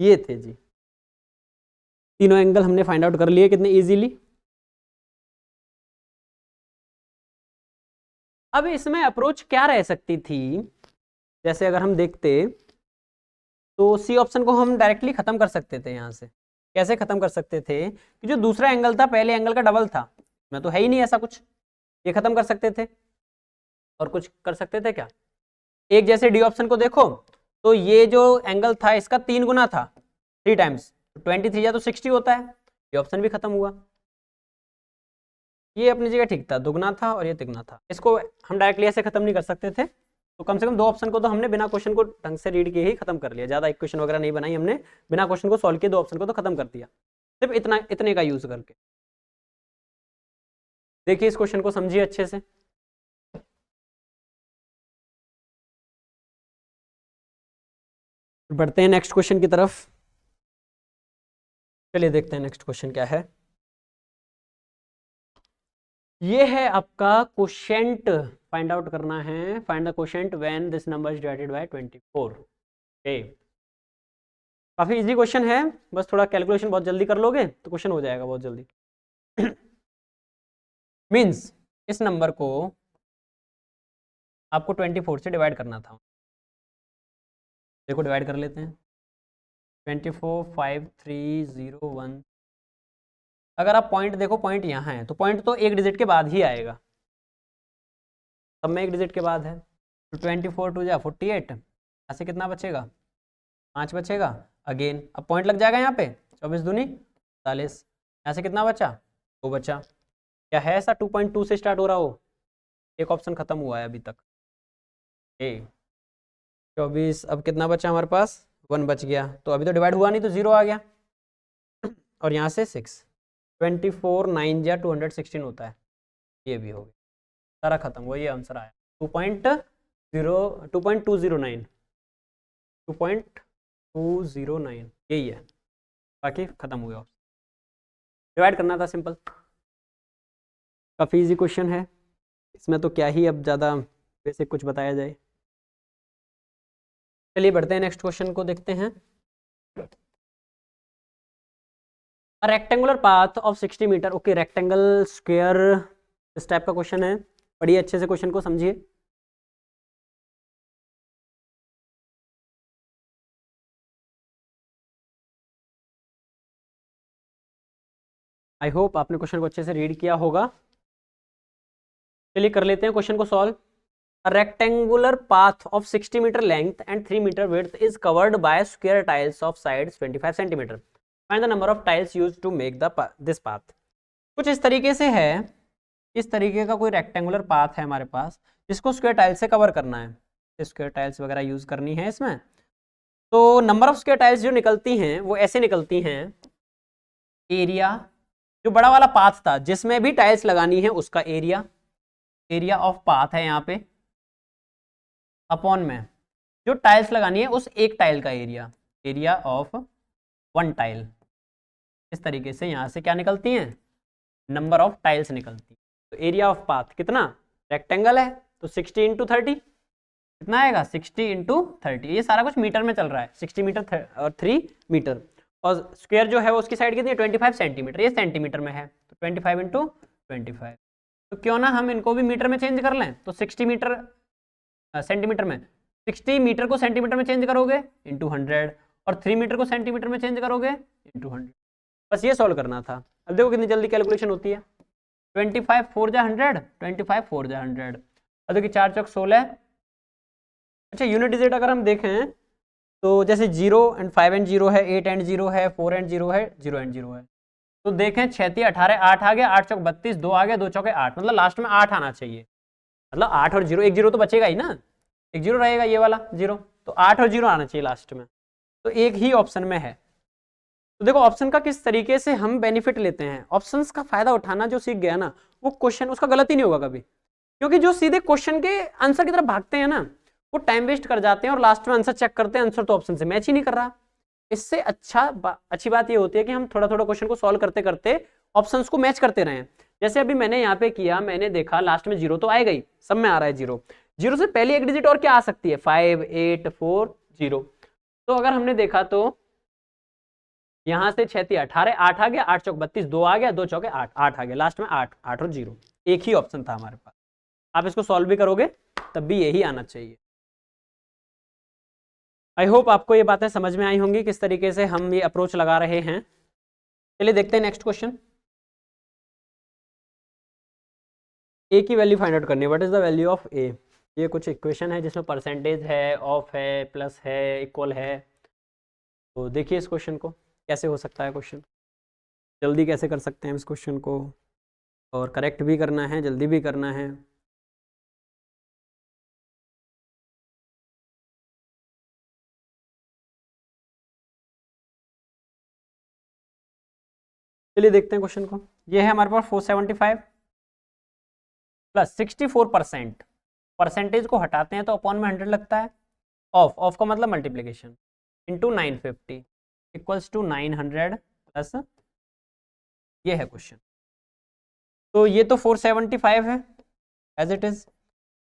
ये थे जी तीनों एंगल हमने फाइंड आउट कर लिए कितने इजीली। अब इसमें अप्रोच क्या रह सकती थी, जैसे अगर हम देखते तो सी ऑप्शन को हम डायरेक्टली खत्म कर सकते थे। यहाँ से कैसे खत्म कर सकते थे कि जो दूसरा एंगल था पहले एंगल का डबल था, मैं तो है ही नहीं ऐसा कुछ, ये खत्म कर सकते थे। और कुछ कर सकते थे क्या, एक जैसे डी ऑप्शन को देखो तो ये जो एंगल था इसका 3 गुना था, 3 टाइम्स, 23 या तो 60 होता है, ये ऑप्शन भी खत्म हुआ। ये अपनी जगह ठीक था, दुगना था और ये तिगुना था, इसको हम डायरेक्टली ऐसे खत्म नहीं कर सकते थे। तो कम से कम 2 ऑप्शन को तो हमने बिना क्वेश्चन को ढंग से रीड किए ही खत्म कर लिया, ज्यादा इक्वेशन वगैरह नहीं बनाई हमने, बिना क्वेश्चन को सॉल्व किए 2 ऑप्शन को तो खत्म कर दिया, सिर्फ इतने का यूज करके। देखिए इस क्वेश्चन को समझिए अच्छे से। बढ़ते हैं नेक्स्ट क्वेश्चन की तरफ। चलिए देखते हैं नेक्स्ट क्वेश्चन क्या है। ये है आपका क्वोशिएंट फाइंड आउट करना है, find the quotient when this number is divided by 24। Okay, काफी इजी क्वेश्चन है, बस थोड़ा कैलकुलेशन बहुत जल्दी कर लोगे तो क्वेश्चन हो जाएगा बहुत जल्दी। मीन्स इस नंबर को आपको 24 से डिवाइड करना था। देखो डिवाइड कर लेते हैं, 24, 5, 3, 0, 1। अगर आप पॉइंट देखो, पॉइंट यहाँ है तो पॉइंट तो एक डिजिट के बाद ही आएगा, सब में एक डिजिट के बाद है। तो 24 2 जा 48, यहाँ से कितना बचेगा, 5 बचेगा। अगेन अब पॉइंट लग जाएगा यहाँ पे, 24 दूनी 40, यहाँ से कितना बचा, 2 बचा। क्या है ऐसा 2.2 से स्टार्ट हो रहा हो, एक ऑप्शन खत्म हुआ है अभी तक। 24, अब कितना बचा हमारे पास, 1 बच गया, तो अभी तो डिवाइड हुआ नहीं तो 0 आ गया, और यहाँ से 6, 24 9 या 216 होता है, ये भी हो गया, सारा खत्म हुआ, ये आंसर आया 2.209, 2.209 यही है, बाकी खत्म हो गया। डिवाइड करना था सिंपल, काफ़ी इजी क्वेश्चन है, इसमें तो क्या ही अब ज़्यादा बेसिक कुछ बताया जाए। चलिए बढ़ते हैं नेक्स्ट क्वेश्चन को देखते हैं। Rectangular path of 60 metre, okay rectangle square इस टाइप का क्वेश्चन है, पढ़िए अच्छे से क्वेश्चन को समझिए। आई होप आपने क्वेश्चन को अच्छे से रीड किया होगा। चलिए कर लेते हैं क्वेश्चन को solve. A rectangular path of 60 meter length and 3 meter width is covered by square tiles of sides 25 centimeter. Find the number of tiles used to make this path. कुछ इस तरीके से है, इस तरीके का कोई रेक्टेंगुलर पाथ है हमारे पास जिसको स्क्वायर टाइल्स से कवर करना है। स्क्वायर टाइल्स वगैरह यूज करनी है इसमें। तो नंबर ऑफ स्क्वायर टाइल्स जो निकलती हैं वो ऐसे निकलती हैं, एरिया जो बड़ा वाला पाथ था जिसमें भी टाइल्स लगानी है उसका एरिया, एरिया ऑफ पाथ है यहाँ पे, अपॉन में जो टाइल्स लगानी है उस एक टाइल का area, area of one tile. इस तरीके से यहाँ से क्या निकलती हैं, नंबर ऑफ टाइल्स निकलती है। तो एरिया ऑफ पाथ कितना, रेक्टेंगल है तो 60 इंटू 30 कितना आएगा, 60 इंटू 30। ये सारा कुछ मीटर में चल रहा है, 60 मीटर और 3 मीटर, और स्क्वायर जो है वो उसकी साइड कितनी है 25 सेंटीमीटर, ये सेंटीमीटर में है तो 25 इंटू 25। तो क्यों ना हम इनको भी मीटर में चेंज कर लें, तो 60 मीटर सेंटीमीटर में, 60 मीटर को सेंटीमीटर में चेंज करोगे इंटू 100, और 3 मीटर को सेंटीमीटर में चेंज करोगे इंटू 100। बस ये सॉल्व करना था। अब देखो कितनी जल्दी कैलकुलेशन होती है, 25 4 जा 100, 25 4 जा 100, अब देखिए 4 चौक 16। अच्छा यूनिट डिजिट अगर हम देखें तो जैसे 0 एंड 5 एंड 0 है, 8 एंड 0 है, 4 एंड 0 है, 0 एंड 0 है, तो देखें 6 3 18, 8 आ गया, 8 चौक 32, 2 आ गया, 2 चौके 8, मतलब लास्ट में 8 आना चाहिए। मतलब 8 और 0, एक 0 तो बचेगा ही ना, एक 0 रहेगा ये वाला 0, तो 8 और 0 आना चाहिए लास्ट में, तो एक ही ऑप्शन में है। तो देखो ऑप्शन का किस तरीके से हम बेनिफिट लेते हैं, ऑप्शंस का फायदा उठाना जो सीख गया ना वो क्वेश्चन उसका गलत ही नहीं होगा कभी, क्योंकि जो सीधे क्वेश्चन के आंसर की तरफ भागते हैं ना वो टाइम वेस्ट कर जाते हैं और लास्ट में आंसर चेक करते हैं, आंसर तो ऑप्शन से मैच ही नहीं कर रहा। इससे अच्छी बात ये होती है कि हम थोड़ा थोड़ा क्वेश्चन को सॉल्व करते करते ऑप्शंस को मैच करते रहें। जैसे अभी मैंने यहाँ पे किया, मैंने देखा लास्ट में 0 तो आएगा ही, सब में आ रहा है 0, 0 से पहले एक डिजिट और क्या आ सकती है, 5 8 4 0। तो अगर हमने देखा तो यहाँ से 6 3 18, 8 आ गया, 8 चौक 32, 2 आ गया, 2 चौके 8, 8 आ गया, लास्ट में 8 8 और 0, एक ही ऑप्शन था हमारे पास। आप इसको सॉल्व भी करोगे तब भी यही आना चाहिए। आई होप आपको ये बातें समझ में आई होंगी किस तरीके से हम ये अप्रोच लगा रहे हैं। चलिए देखते हैं नेक्स्ट क्वेश्चन। ए की वैल्यू फाइंड आउट करनी है, what is the value of a. ये कुछ इक्वेशन है जिसमें परसेंटेज है, ऑफ है, प्लस है, इक्वल है। तो देखिए इस क्वेश्चन को कैसे हो सकता है, क्वेश्चन जल्दी कैसे कर सकते हैं इस क्वेश्चन को, और करेक्ट भी करना है, जल्दी भी करना है। चलिए देखते हैं क्वेश्चन को। ये है हमारे पास 475 प्लस 64%, परसेंटेज को हटाते हैं तो अपॉन में 100 लगता है, ऑफ का मतलब multiplication, into 950 equals to 900 plus, ये है क्वेश्चन। तो ये तो 475 है एज इट इज,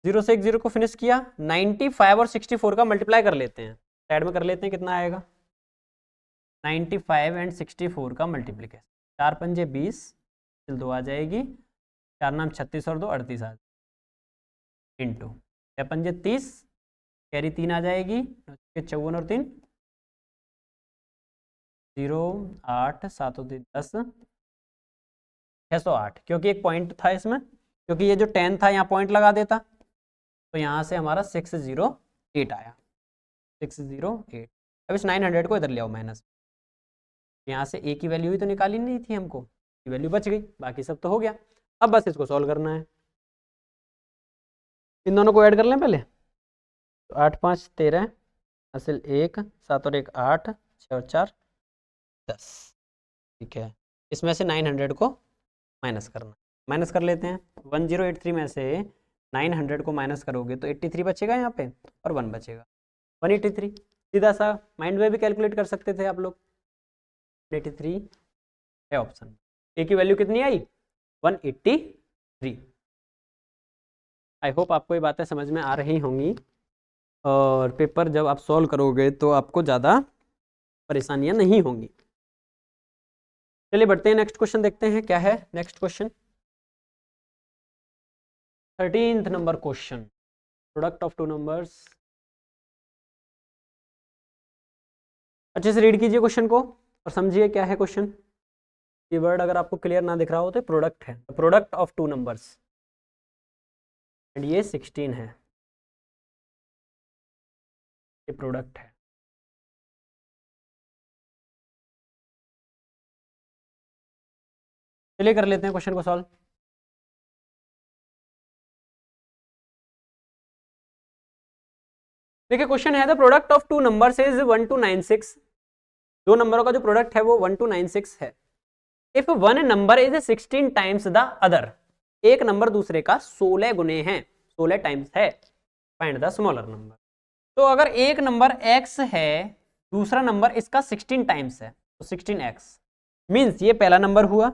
0 से एक 0 को फिनिश किया, 95 और 64 का मल्टीप्लाई कर लेते हैं, साइड में कर लेते हैं, कितना आएगा 95 एंड 64 का मल्टीप्लीकेशन, 4 पंजे 20, 2 आ जाएगी, 4 नाम 36 और 2 38 आ जाएगी, इंटू 6 पंजे 30, कैरी 3 आ जाएगी, 54 और 3 0 8 7 और 3 10, 608, क्योंकि एक पॉइंट था इसमें, क्योंकि ये जो 10 था यहाँ पॉइंट लगा देता, तो यहाँ से हमारा 608 आया, 608। अब इस 900 को इधर ले आओ माइनस, यहाँ से ए की वैल्यू ही तो निकाली नहीं थी हमको, की वैल्यू बच गई, बाकी सब तो हो गया। अब बस इसको सॉल्व करना है, इन दोनों को ऐड कर लें पहले, तो 8 5 13, असल 1, 7 और 1 8, 6 और 4 10, ठीक है। इसमें से 900 को माइनस करना, माइनस कर लेते हैं, 1083 में से 900 को माइनस करोगे तो 83 बचेगा यहाँ पे, और 1 बचेगा 183, सीधा सा माइंड में भी कैलकुलेट कर सकते थे आप लोग, 183 है ऑप्शन। ए की वैल्यू कितनी आई 183। आई होप आपको ये बातें समझ में आ रही होंगी, और पेपर जब आप सॉल्व करोगे तो आपको ज़्यादा परेशानियां नहीं होंगी। चलिए बढ़ते हैं, नेक्स्ट क्वेश्चन देखते हैं क्या है next question. 13th number question, product of two numbers. अच्छे से रीड कीजिए क्वेश्चन को और समझिए क्या है क्वेश्चन। ये वर्ड अगर आपको क्लियर ना दिख रहा हो तो प्रोडक्ट है, product of two numbers, and ये 16 है, ये प्रोडक्ट है। चलिए कर लेते हैं क्वेश्चन को सॉल्व। देखिए क्वेश्चन है the product of two numbers is 1 to 96। दो नंबरों का जो प्रोडक्ट है वो 1 to 96 है। If one number is 16 times the other, एक नंबर दूसरे का 16 गुने है, 16 टाइम्स है, फाइंड द स्मॉलर नंबर। तो अगर एक नंबर x है, दूसरा नंबर इसका 16 टाइम्स है, तो 16x मीन्स ये पहला नंबर हुआ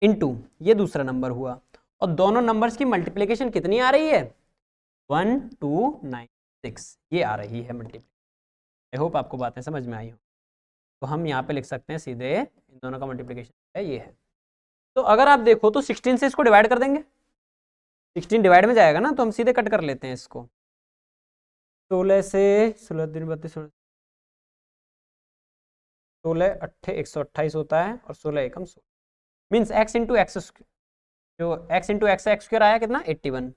इनटू ये दूसरा नंबर हुआ, और दोनों नंबर्स की मल्टीप्लिकेशन कितनी आ रही है 1 to 96, ये आ रही है मल्टीप्लिकेशन। आई होप आपको बातें समझ में आई हो। तो हम यहाँ पे लिख सकते हैं सीधे इन दोनों का मल्टीप्लिकेशन है ये है। तो अगर आप देखो तो 16 से इसको डिवाइड कर देंगे, 16 डिवाइड में जाएगा ना, तो हम सीधे कट कर लेते हैं इसको। 16 से 16 दिन 32 16 अट्ठे 128 होता है, और 16 एकम 16 मीन्स x इंटू एक्स, जो x into x x square आया कितना 81,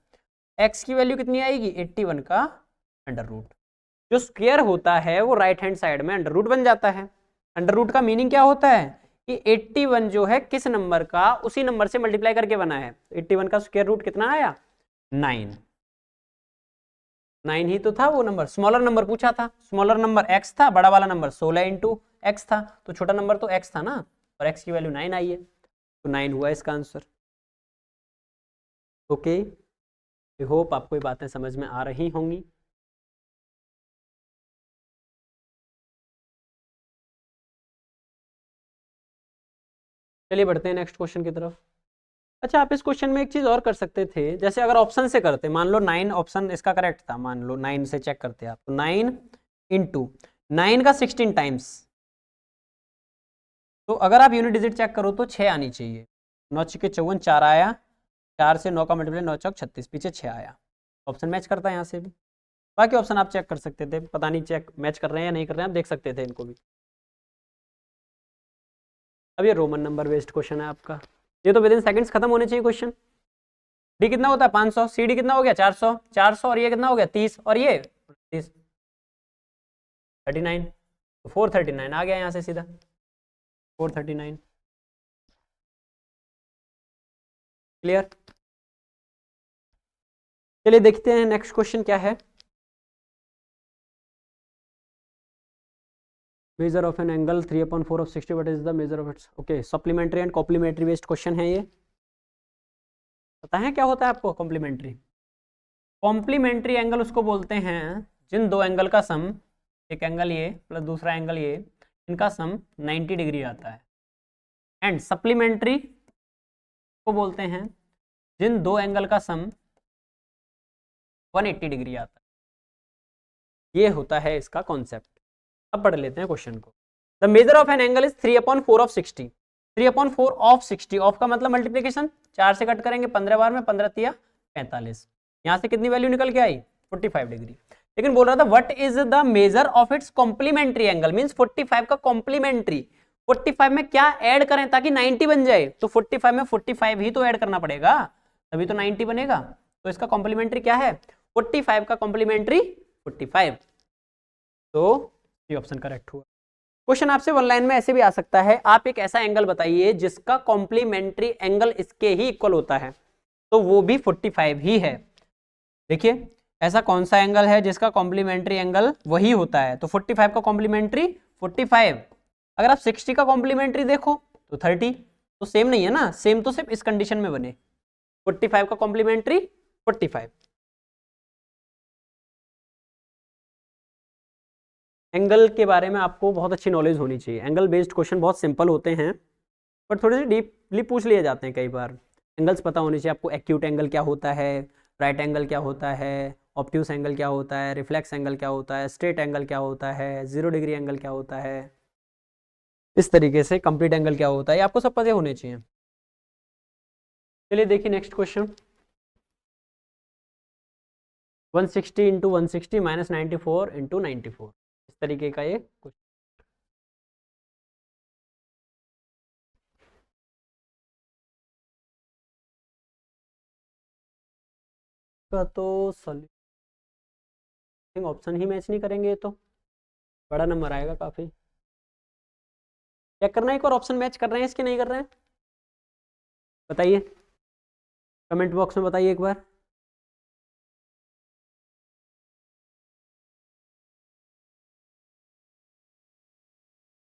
x की वैल्यू कितनी आएगी 81 का अंडर रूट। जो स्क्वायर होता है वो राइट हैंड साइड में अंडर रूट बन जाता है। अंडर रूट का मीनिंग क्या होता है कि 81 जो है किस नंबर का, उसी नंबर से मल्टीप्लाई करके बना है। 81 का स्क्वायर रूट कितना आया 9, 9 ही तो था वो नंबर। स्मॉलर नंबर पूछा था, स्मॉलर नंबर x था, बड़ा वाला नंबर 16 इंटू एक्स था, तो छोटा नंबर तो x था ना, और x की वैल्यू 9 आई है, तो 9 हुआ इसका आंसर। ओके, आई होप आपको ये बातें समझ में आ रही होंगी। चलिए बढ़ते हैं नेक्स्ट क्वेश्चन की तरफ। अच्छा, आप इस क्वेश्चन में एक चीज और कर सकते थे, जैसे अगर ऑप्शन से करते, मान लो 9 ऑप्शन इसका करेक्ट था, मान लो 9 से चेक करते आप, तो 9 इंटू 9 का 16 टाइम्स, तो अगर आप यूनिट डिजिट चेक करो तो 6 आनी चाहिए। 9 छक्के 54, 4 आया, 4 से 9 का मल्टीप्लाई 9 चौक 36, पीछे 6 आया। ऑप्शन मैच करता है यहाँ से भी। बाकी ऑप्शन आप चेक कर सकते थे, पता नहीं चेक मैच कर रहे हैं या नहीं कर रहे हैं, आप देख सकते थे इनको भी। अब ये रोमन नंबर बेस्ड क्वेश्चन है आपका, ये तो विद इन सेकंड्स खत्म होने चाहिए क्वेश्चन। डी कितना होता है 500, सी डी कितना हो गया 400, 400 और ये कितना हो गया 30, और ये 30 39, तो 439 आ गया यहाँ से सीधा 439। क्लियर। चलिए देखते हैं नेक्स्ट क्वेश्चन क्या है। Measure of an angle 3/4 of 60, what is the measure of its. Okay, supplementary and complementary based question है ये। पता है क्या होता है आपको कॉम्प्लीमेंट्री? कॉम्प्लीमेंट्री एंगल उसको बोलते हैं जिन दो एंगल का सम, एक एंगल ये प्लस दूसरा एंगल ये, इनका सम 90 डिग्री आता है। एंड सप्लीमेंट्री को बोलते हैं जिन दो एंगल का सम 180 डिग्री आता है। ये होता है इसका कॉन्सेप्ट। अब पढ़ लेते हैं क्वेश्चन को। The measure of an angle is 3/4 of 60। 3/4 of 60, of का मतलब मल्टीप्लीकेशन, 4 से कट करेंगे 15 बार में, 15 तिया 45, यहाँ से कितनी वैल्यू निकल के आई 45 डिग्री। लेकिन बोल रहा था what is the measure of its complementary angle, means 45 का कॉम्प्लीमेंट्री, 45 में क्या ऐड करें ताकि 90 बन जाए, तो 45 में 45 ही तो ऐड करना पड़ेगा, तभी तो 90 बनेगा। तो इसका कॉम्प्लीमेंट्री क्या है 45 का कॉम्प्लीमेंट्री 45, तो ये ऑप्शन करेक्ट हुआ। क्वेश्चन आपसे वन लाइन में ऐसे भी आ सकता है, आप एक ऐसा एंगल बताइए जिसका कॉम्प्लीमेंट्री एंगल इसके ही इक्वल होता है, तो वो भी 45 ही है। देखिए ऐसा कौन सा एंगल है जिसका कॉम्प्लीमेंट्री एंगल वही होता है, तो 45 का कॉम्प्लीमेंट्री 45। अगर आप 60 का कॉम्प्लीमेंट्री देखो तो 30, तो सेम नहीं है ना, सेम तो सिर्फ इस कंडीशन में बने, 45 का कॉम्प्लीमेंट्री 45। एंगल के बारे में आपको बहुत अच्छी नॉलेज होनी चाहिए। एंगल बेस्ड क्वेश्चन बहुत सिंपल होते हैं, पर थोड़े से डीपली पूछ लिए जाते हैं कई बार। एंगल्स पता होने चाहिए आपको, एक्यूट एंगल क्या होता है, राइट एंगल क्या होता है, ऑब्ट्यूस एंगल क्या होता है, रिफ्लेक्स एंगल क्या होता है, स्ट्रेट एंगल क्या होता है, 0 डिग्री एंगल क्या होता है, इस तरीके से कंप्लीट एंगल क्या होता है, आपको सब पता होने चाहिए। चलिए देखिए next question. 160 into 160 minus 94 into 94, इस तरीके का ये क्वेश्चन। का तो सॉल्यूशन ऑप्शन ही मैच नहीं करेंगे, ये तो बड़ा नंबर आएगा काफ़ी। चेक करना है एक और ऑप्शन मैच कर रहे हैं इसके, नहीं कर रहे हैं, बताइए कमेंट बॉक्स में बताइए एक बार।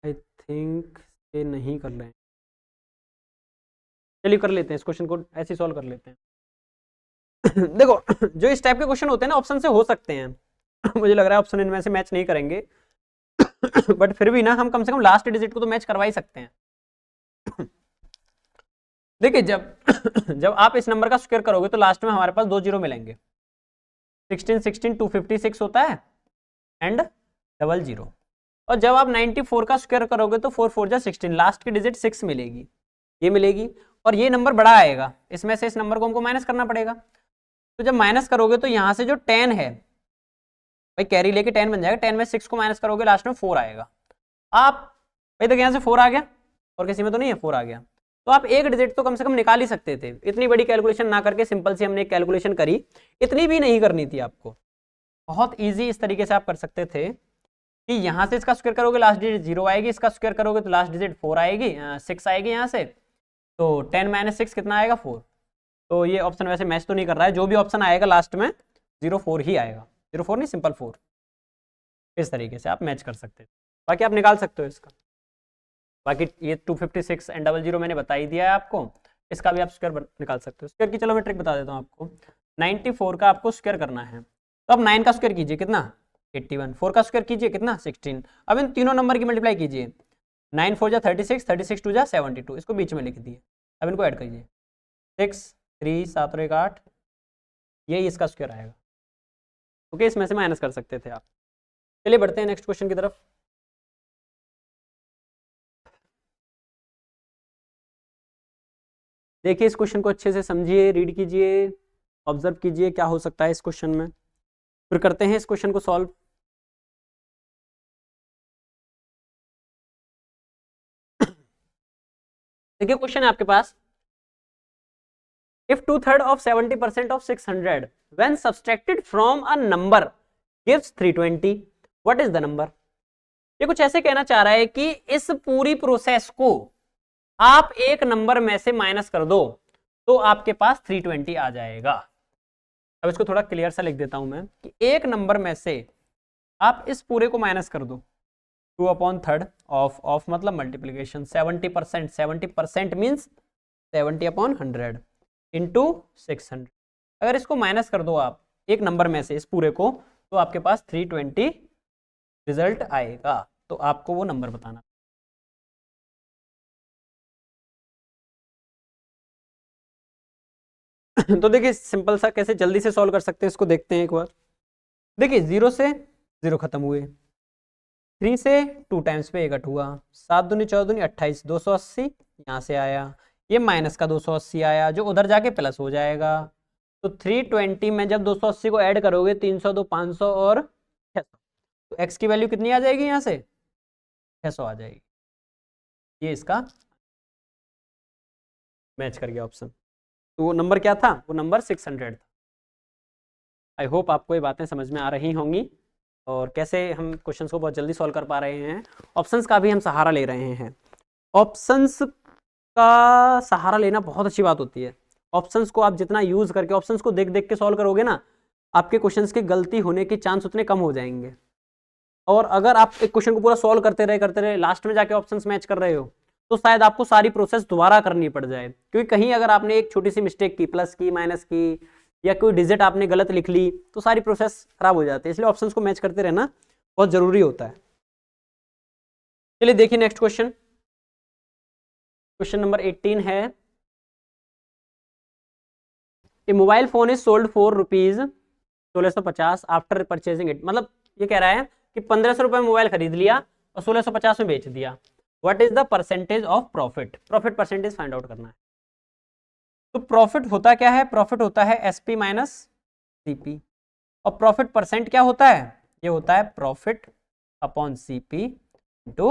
आई थिंक ये नहीं कर रहे हैं। चलिए कर लेते हैं इस क्वेश्चन को, ऐसे सॉल्व कर लेते हैं। देखो जो इस टाइप के क्वेश्चन होते हैं ना ऑप्शन से हो सकते हैं मुझे लग रहा है ऑप्शन इनमें से मैच नहीं करेंगे बट फिर भी ना हम कम से कम लास्ट डिजिट को तो मैच करवा ही सकते हैं। देखिए जब जब आप इस नंबर का स्क्वायर करोगे तो लास्ट में हमारे पास 2 जीरो मिलेंगे। 16 16 256 होता है एंड डबल जीरो। और जब आप 94 का स्क्वायर करोगे तो 4 4 जा 16, लास्ट की डिजिट 6 मिलेगी, ये मिलेगी। और ये नंबर बड़ा आएगा, इसमें से इस नंबर को हमको माइनस करना पड़ेगा। तो जब माइनस करोगे तो यहाँ से जो 10 है भाई कैरी लेके 10 बन जाएगा, 10 में 6 को माइनस करोगे लास्ट में 4 आएगा। आप भाई तक यहाँ से 4 आ गया और किसी में तो नहीं है 4 आ गया, तो आप एक डिजिट तो कम से कम निकाल ही सकते थे। इतनी बड़ी कैलकुलेशन ना करके सिंपल सी हमने एक कैलकुलेशन करी, इतनी भी नहीं करनी थी आपको, बहुत ईजी इस तरीके से आप कर सकते थे कि यहाँ से इसका स्क्वायर करोगे लास्ट डिजिट 0 आएगी, इसका स्क्वायर करोगे तो लास्ट डिजिट 4 आएगी, 6 आएगी यहाँ से, तो 10 माइनस 6 कितना आएगा 4। तो ये ऑप्शन वैसे मैच तो नहीं कर रहा है, जो भी ऑप्शन आएगा लास्ट में 04 ही आएगा, 04 नहीं सिंपल 4। इस तरीके से आप मैच कर सकते हैं, बाकी आप निकाल सकते हो इसका। बाकी ये 256 एंड डबल जीरो मैंने बता ही दिया है आपको, इसका भी आप स्क्वायर निकाल सकते हो। स्क्वायर की चलो मैं ट्रिक बता देता हूँ आपको। 94 का आपको स्क्वायर करना है, तो अब 9 का स्क्वायर कीजिए कितना 81, 4 का स्क्वायर कीजिए कितना 16। अब इन तीनों नंबर की मल्टीप्लाई कीजिए, 9 4 जा 36, 36 2 जा 72, इसको बीच में लिख दिए। अब इनको ऐड करिए 6 3 7 और 1 8, यही इसका स्क्वायर आएगा। ओके इसमें से माइनस कर सकते थे आप। चलिए बढ़ते हैं नेक्स्ट क्वेश्चन की तरफ। देखिए इस क्वेश्चन को अच्छे से समझिए, रीड कीजिए, ऑब्जर्व कीजिए क्या हो सकता है इस क्वेश्चन में, फिर करते हैं इस क्वेश्चन को सॉल्व। देखिए क्वेश्चन है आपके पास, if 2/3 of 70% of 600 when subtracted from a number gives 320, what is the number? ये कुछ ऐसे कहना चाह रहा है कि इस पूरी प्रोसेस को आप एक नंबर में से माइनस कर दो तो आपके पास 320 आ जाएगा। अब इसको थोड़ा क्लियर सा लिख देता हूं मैं कि एक नंबर में से आप इस पूरे को माइनस कर दो, 2/3 ऑफ मतलब मल्टीप्लीकेशन, 70%, 70% मीन्स 70/100 इंटू 600। अगर इसको माइनस कर दो आप एक नंबर में से इस पूरे को, तो आपके पास 320 रिजल्ट आएगा। तो आपको वो नंबर बताना। तो देखिए सिंपल सा कैसे जल्दी से सॉल्व कर सकते हैं इसको देखते हैं एक बार। देखिए 0 से 0 खत्म हुए, 3 से 2 टाइम्स पे 1 8 हुआ, 7 दूनी 14 दूनी 28, 280 यहाँ से आया, ये माइनस का 280 आया जो उधर जाके प्लस हो जाएगा। तो 320 में जब 280 को ऐड करोगे 302 500 और 600, तो x की वैल्यू कितनी आ जाएगी यहाँ से 600 आ जाएगी। ये इसका मैच कर गया ऑप्शन। तो वो नंबर क्या था, वो नंबर 600 था। आई होप आपको ये बातें समझ में आ रही होंगी और कैसे हम क्वेश्चंस को बहुत जल्दी सॉल्व कर पा रहे हैं। ऑप्शंस का भी हम सहारा ले रहे हैं। ऑप्शंस का सहारा लेना बहुत अच्छी बात होती है। ऑप्शंस को आप जितना यूज करके ऑप्शंस को देख देख के सॉल्व करोगे ना, आपके क्वेश्चंस के गलती होने के चांस उतने कम हो जाएंगे। और अगर आप एक क्वेश्चन को पूरा सॉल्व करते रहे लास्ट में जाके ऑप्शंस मैच कर रहे हो, तो शायद आपको सारी प्रोसेस दोबारा करनी पड़ जाए, क्योंकि कहीं अगर आपने एक छोटी सी मिस्टेक की, प्लस की माइनस की, या कोई डिजिट आपने गलत लिख ली, तो सारी प्रोसेस खराब हो जाती है। इसलिए ऑप्शंस को मैच करते रहना बहुत जरूरी होता है। चलिए देखिए नेक्स्ट क्वेश्चन, क्वेश्चन नंबर 18 है, a mobile phone is sold for ₹1650 after purchasing it. मतलब ये कह रहा है कि 1500 रुपए में मोबाइल खरीद लिया और 1650 में बेच दिया। What is the percentage of profit? Profit percentage find out करना है। तो प्रॉफिट होता क्या है, प्रॉफिट होता है एसपी माइनस सीपी, और प्रॉफिट परसेंट क्या होता है, ये होता है प्रॉफिट अपॉन सीपी इंटू,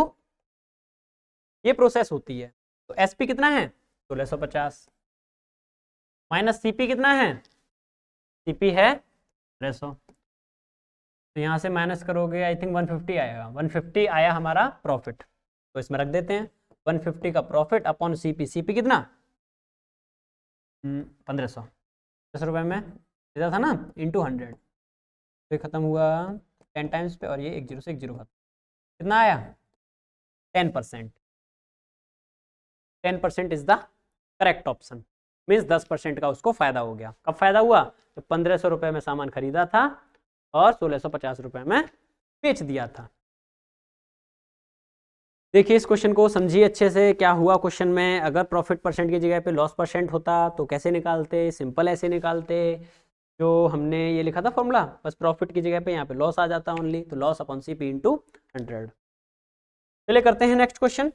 ये प्रोसेस होती है। तो एसपी कितना है 1650 माइनस सीपी कितना है सीपी है 1500, तो यहाँ से माइनस करोगे आई थिंक 150 आएगा, 150 आया हमारा प्रॉफिट, तो इसमें रख देते हैं 150 का प्रॉफिट अपॉन सीपी, सीपी कितना 1500, 10 रुपये में सीधा था ना, इंटू 100, तो ये खत्म हुआ 10 टाइम्स पे, और ये 1 0 से 1 0 खत्म, कितना आया 10%, 10% is the correct option, means 10% का उसको फायदा हो गया। कब फायदा हुआ, तो 1500 रुपये में सामान खरीदा था और 1650 रुपये में बेच दिया था। देखिए इस क्वेश्चन को समझिए अच्छे से, क्या हुआ क्वेश्चन में, अगर प्रॉफिट परसेंट की जगह पे लॉस परसेंट होता तो कैसे निकालते, सिंपल ऐसे निकालते, जो हमने ये लिखा था फॉर्मूला, बस प्रॉफिट की जगह पे यहाँ पे लॉस आ जाता ओनली, तो लॉस अपॉन सीपी इंटू 100। चलिए करते हैं नेक्स्ट क्वेश्चन।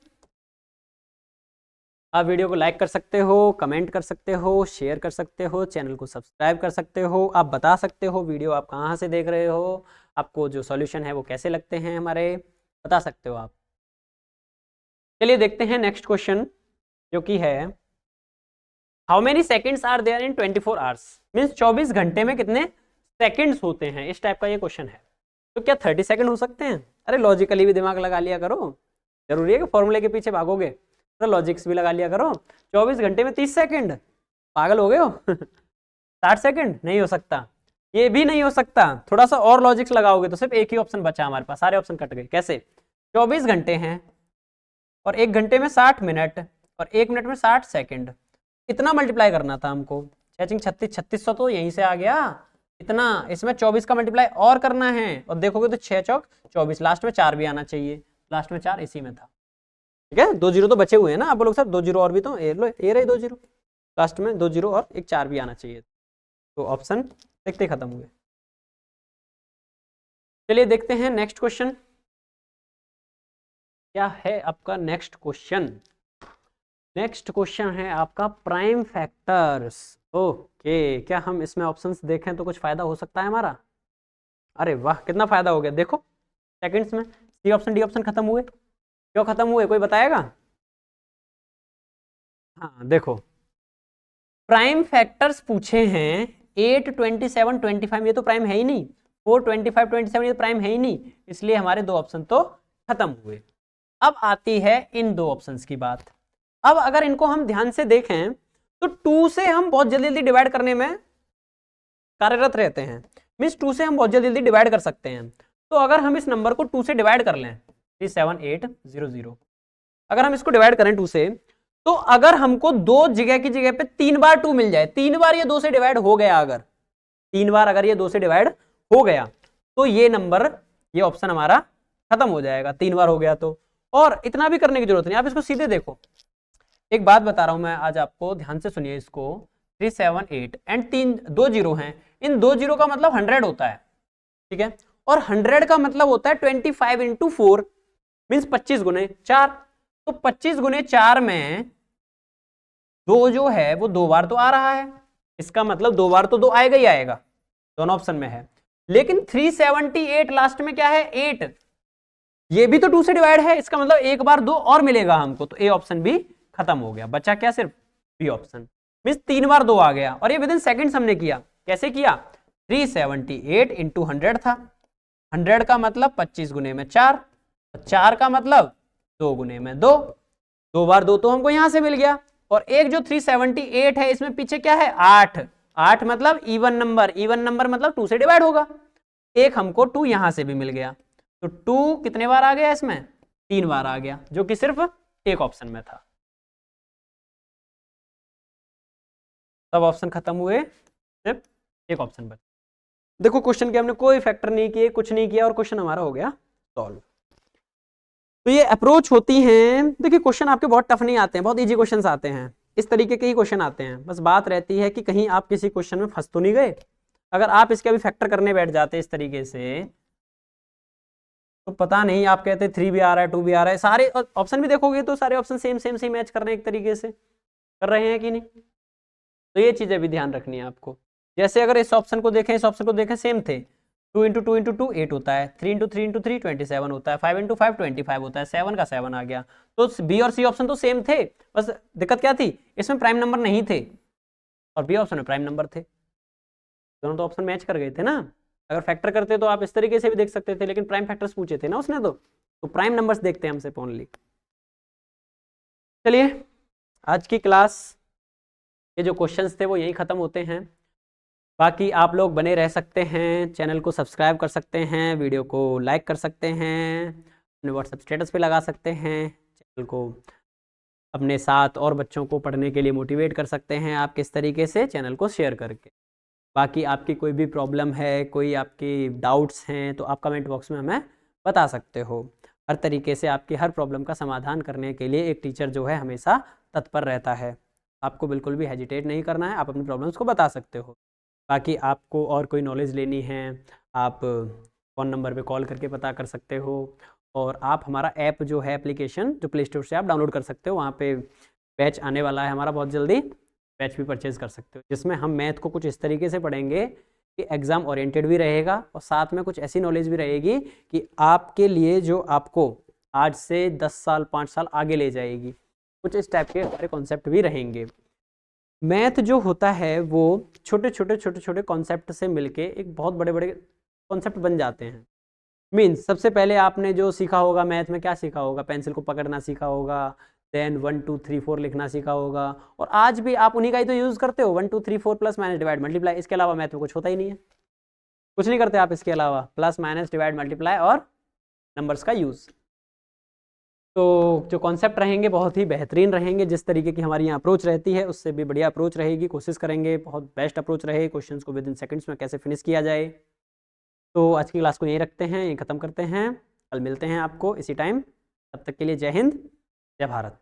आप वीडियो को लाइक कर सकते हो, कमेंट कर सकते हो, शेयर कर सकते हो, चैनल को सब्सक्राइब कर सकते हो, आप बता सकते हो वीडियो आप कहाँ से देख रहे हो, आपको जो सॉल्यूशन है वो कैसे लगते हैं हमारे, बता सकते हो आप। चलिए देखते हैं नेक्स्ट क्वेश्चन, जो कि है how many seconds are there in 24 hours, means 24 घंटे में कितने सेकेंड्स होते हैं, इस टाइप का ये क्वेश्चन है। तो क्या 30 सेकंड हो सकते हैं? अरे लॉजिकली भी दिमाग लगा लिया करो, जरूरी है कि फॉर्मूले के पीछे भागोगे, तो लॉजिक्स भी लगा लिया करो। 24 घंटे में 30 सेकंड, पागल हो गए हो 60 सेकंड नहीं हो सकता, ये भी नहीं हो सकता, थोड़ा सा और लॉजिक्स लगाओगे तो सिर्फ एक ही ऑप्शन बचा हमारे पास, सारे ऑप्शन कट गए। कैसे? 24 घंटे हैं और 1 घंटे में 60 मिनट और 1 मिनट में 60 सेकंड, इतना मल्टीप्लाई करना था हमको, 3600 तो यहीं से आ गया इतना, इसमें 24 का मल्टीप्लाई और करना है, और देखोगे तो 6 चौक 24, लास्ट में 4 भी आना चाहिए, लास्ट में 4 इसी में था, ठीक है। 2 जीरो तो बचे हुए हैं ना, आप बोलोगे सर 2 जीरो और भी तो, ये लो ये रहे 2 जीरो, लास्ट में 2 जीरो और एक 4 भी आना चाहिए, तो ऑप्शन देखते खत्म हुए। चलिए देखते हैं नेक्स्ट क्वेश्चन, क्या है आपका नेक्स्ट क्वेश्चन। नेक्स्ट क्वेश्चन है आपका प्राइम फैक्टर्स। ओके, क्या हम इसमें ऑप्शंस देखें तो कुछ फायदा हो सकता है हमारा? अरे वाह, कितना फायदा हो गया, देखो सेकंड्स में सी ऑप्शन डी ऑप्शन खत्म हुए, क्यों खत्म हुए कोई बताएगा? हाँ देखो, प्राइम फैक्टर्स पूछे हैं 8, 27, 25, ये तो प्राइम है ही नहीं, 4, 25, 27 ये तो प्राइम है ही नहीं, इसलिए हमारे 2 ऑप्शन तो खत्म हुए। अब आती है इन 2 ऑप्शंस की बात। अब अगर इनको हम ध्यान से देखें तो 2 से हम बहुत जल्दी जल्दी डिवाइड करने में कार्यरत रहते हैं, मीन्स 2 से हम बहुत जल्दी जल्दी डिवाइड कर सकते हैं। तो अगर हम इस नंबर को 2 से डिवाइड कर लें 37800, अगर हम इसको डिवाइड करें 2 से, तो अगर हमको 2 जगह की जगह पे 3 बार 2 मिल जाए, 3 बार ये 2 से डिवाइड हो गया, अगर 3 बार अगर ये 2 से डिवाइड हो गया, तो ये नंबर, ये ऑप्शन हमारा खत्म हो जाएगा, 3 बार हो गया तो। और इतना भी करने की जरूरत नहीं, आप इसको सीधे देखो, एक बात बता रहा हूं मैं आज आपको, ध्यान से सुनिए इसको। 378 एंड 2 जीरो हैं, इन 2 जीरो का मतलब 100 होता है, ठीक है, और 100 का मतलब होता है 25 इंटू 4, मीन्स 25 गुने 4, तो 25 गुने 4 में 2 जो है वो 2 बार तो आ रहा है, इसका मतलब 2 बार तो 2 आएगा ही आएगा, दोनों ऑप्शन में है। लेकिन 378 लास्ट में क्या है 8, ये भी तो 2 से डिवाइड है, इसका मतलब एक बार 2 और मिलेगा हमको, तो ए ऑप्शन भी खत्म हो गया, बचा क्या सिर्फ बी ऑप्शन, मींस 3 बार 2 आ गया, और ये विद इन सेकंड्स हमने किया। कैसे किया? 378 इंटू 100 था, 100 का मतलब 25 गुने में 4, 4 का मतलब 2 गुने में 2, 2 बार 2 तो हमको यहां से मिल गया, और एक जो 378 है इसमें पीछे क्या है 8, 8 मतलब इवन नंबर, इवन नंबर मतलब 2 से डिवाइड होगा, एक हमको 2 यहां से भी मिल गया, तो 2 कितने बार आ गया इसमें 3 बार आ गया, जो कि सिर्फ एक ऑप्शन में था। सब ऑप्शन खत्म हुए, सिर्फ एक ऑप्शन बचा। देखो क्वेश्चन के हमने कोई फैक्टर नहीं किए, कुछ नहीं किया, और क्वेश्चन हमारा हो गया सॉल्व। तो ये अप्रोच होती हैं। देखिए क्वेश्चन आपके बहुत टफ नहीं आते हैं, बहुत इजी क्वेश्चंस आते हैं, इस तरीके के ही क्वेश्चन आते हैं, बस बात रहती है कि कहीं आप किसी क्वेश्चन में फंस तो नहीं गए। अगर आप इसके अभी फैक्टर करने बैठ जाते इस तरीके से, तो पता नहीं, आप कहते 3 भी आ रहा है 2 भी आ रहा है, सारे ऑप्शन भी देखोगे तो सारे option same same same match कर रहे हैं, एक तरीके से कर रहे हैं कि नहीं, तो ये चीजें भी ध्यान रखनी है आपको। जैसे अगर इस ऑप्शन को देखें, इस ऑप्शन को देखें, सेम थे, 2 इंटू 2 इंटू 2 8 होता है, 3 इंटू 3 इंटू 3 27 होता है, 5 इंटू 5 25 होता है, 7 का 7 आ गया, तो बी और सी ऑप्शन तो सेम थे, बस दिक्कत क्या थी, इसमें प्राइम नंबर नहीं थे और बी ऑप्शन में प्राइम नंबर थे। दोनों तो ऑप्शन मैच कर गए थे ना। अगर फैक्टर करते तो आप इस तरीके से भी देख सकते थे, लेकिन प्राइम फैक्टर्स पूछे थे ना उसने, तो प्राइम नंबर्स देखते हैं हमसे ओनली। चलिए आज की क्लास के जो क्वेश्चंस थे वो यही ख़त्म होते हैं। बाकी आप लोग बने रह सकते हैं, चैनल को सब्सक्राइब कर सकते हैं, वीडियो को लाइक कर सकते हैं, अपने व्हाट्सएप स्टेटस पे लगा सकते हैं, चैनल को अपने साथ और बच्चों को पढ़ने के लिए मोटिवेट कर सकते हैं आप किस तरीके से, चैनल को शेयर करके। बाकी आपकी कोई भी प्रॉब्लम है, कोई आपकी डाउट्स हैं, तो आप कमेंट बॉक्स में हमें बता सकते हो। हर तरीके से आपकी हर प्रॉब्लम का समाधान करने के लिए एक टीचर जो है हमेशा तत्पर रहता है। आपको बिल्कुल भी हेजिटेट नहीं करना है, आप अपनी प्रॉब्लम्स को बता सकते हो। बाकी आपको और कोई नॉलेज लेनी है, आप फ़ोन नंबर पे कॉल करके पता कर सकते हो, और आप हमारा ऐप जो है, एप्लीकेशन जो प्ले स्टोर से आप डाउनलोड कर सकते हो, वहाँ पे बैच आने वाला है हमारा बहुत जल्दी, बैच भी परचेज़ कर सकते हो, जिसमें हम मैथ को कुछ इस तरीके से पढ़ेंगे कि एग्ज़ाम ओरिएंटेड भी रहेगा, और साथ में कुछ ऐसी नॉलेज भी रहेगी कि आपके लिए जो आपको आज से 10 साल 5 साल आगे ले जाएगी। कुछ इस टाइप के हमारे कॉन्सेप्ट भी रहेंगे। मैथ जो होता है वो छोटे छोटे कॉन्सेप्ट से मिलके एक बहुत बड़े बड़े कॉन्सेप्ट बन जाते हैं। मीन्स सबसे पहले आपने जो सीखा होगा मैथ में, क्या सीखा होगा, पेंसिल को पकड़ना सीखा होगा, देन 1 2 3 4 लिखना सीखा होगा, और आज भी आप उन्हीं का ही तो यूज़ करते हो, 1 2 3 4 प्लस माइनस डिवाइड मल्टीप्लाई। इसके अलावा मैथ में कुछ होता ही नहीं है, कुछ नहीं करते आप इसके अलावा, प्लस माइनस डिवाइड मल्टीप्लाई और नंबर्स का यूज़। तो जो कॉन्सेप्ट रहेंगे बहुत ही बेहतरीन रहेंगे, जिस तरीके की हमारी यहाँ अप्रोच रहती है उससे भी बढ़िया अप्रोच रहेगी। कोशिश करेंगे बहुत बेस्ट अप्रोच रहे, क्वेश्चंस को विद इन सेकंड्स में कैसे फिनिश किया जाए। तो आज की क्लास को यहीं रखते हैं, यहीं ख़त्म करते हैं, कल मिलते हैं आपको इसी टाइम। तब तक के लिए जय हिंद, जय भारत।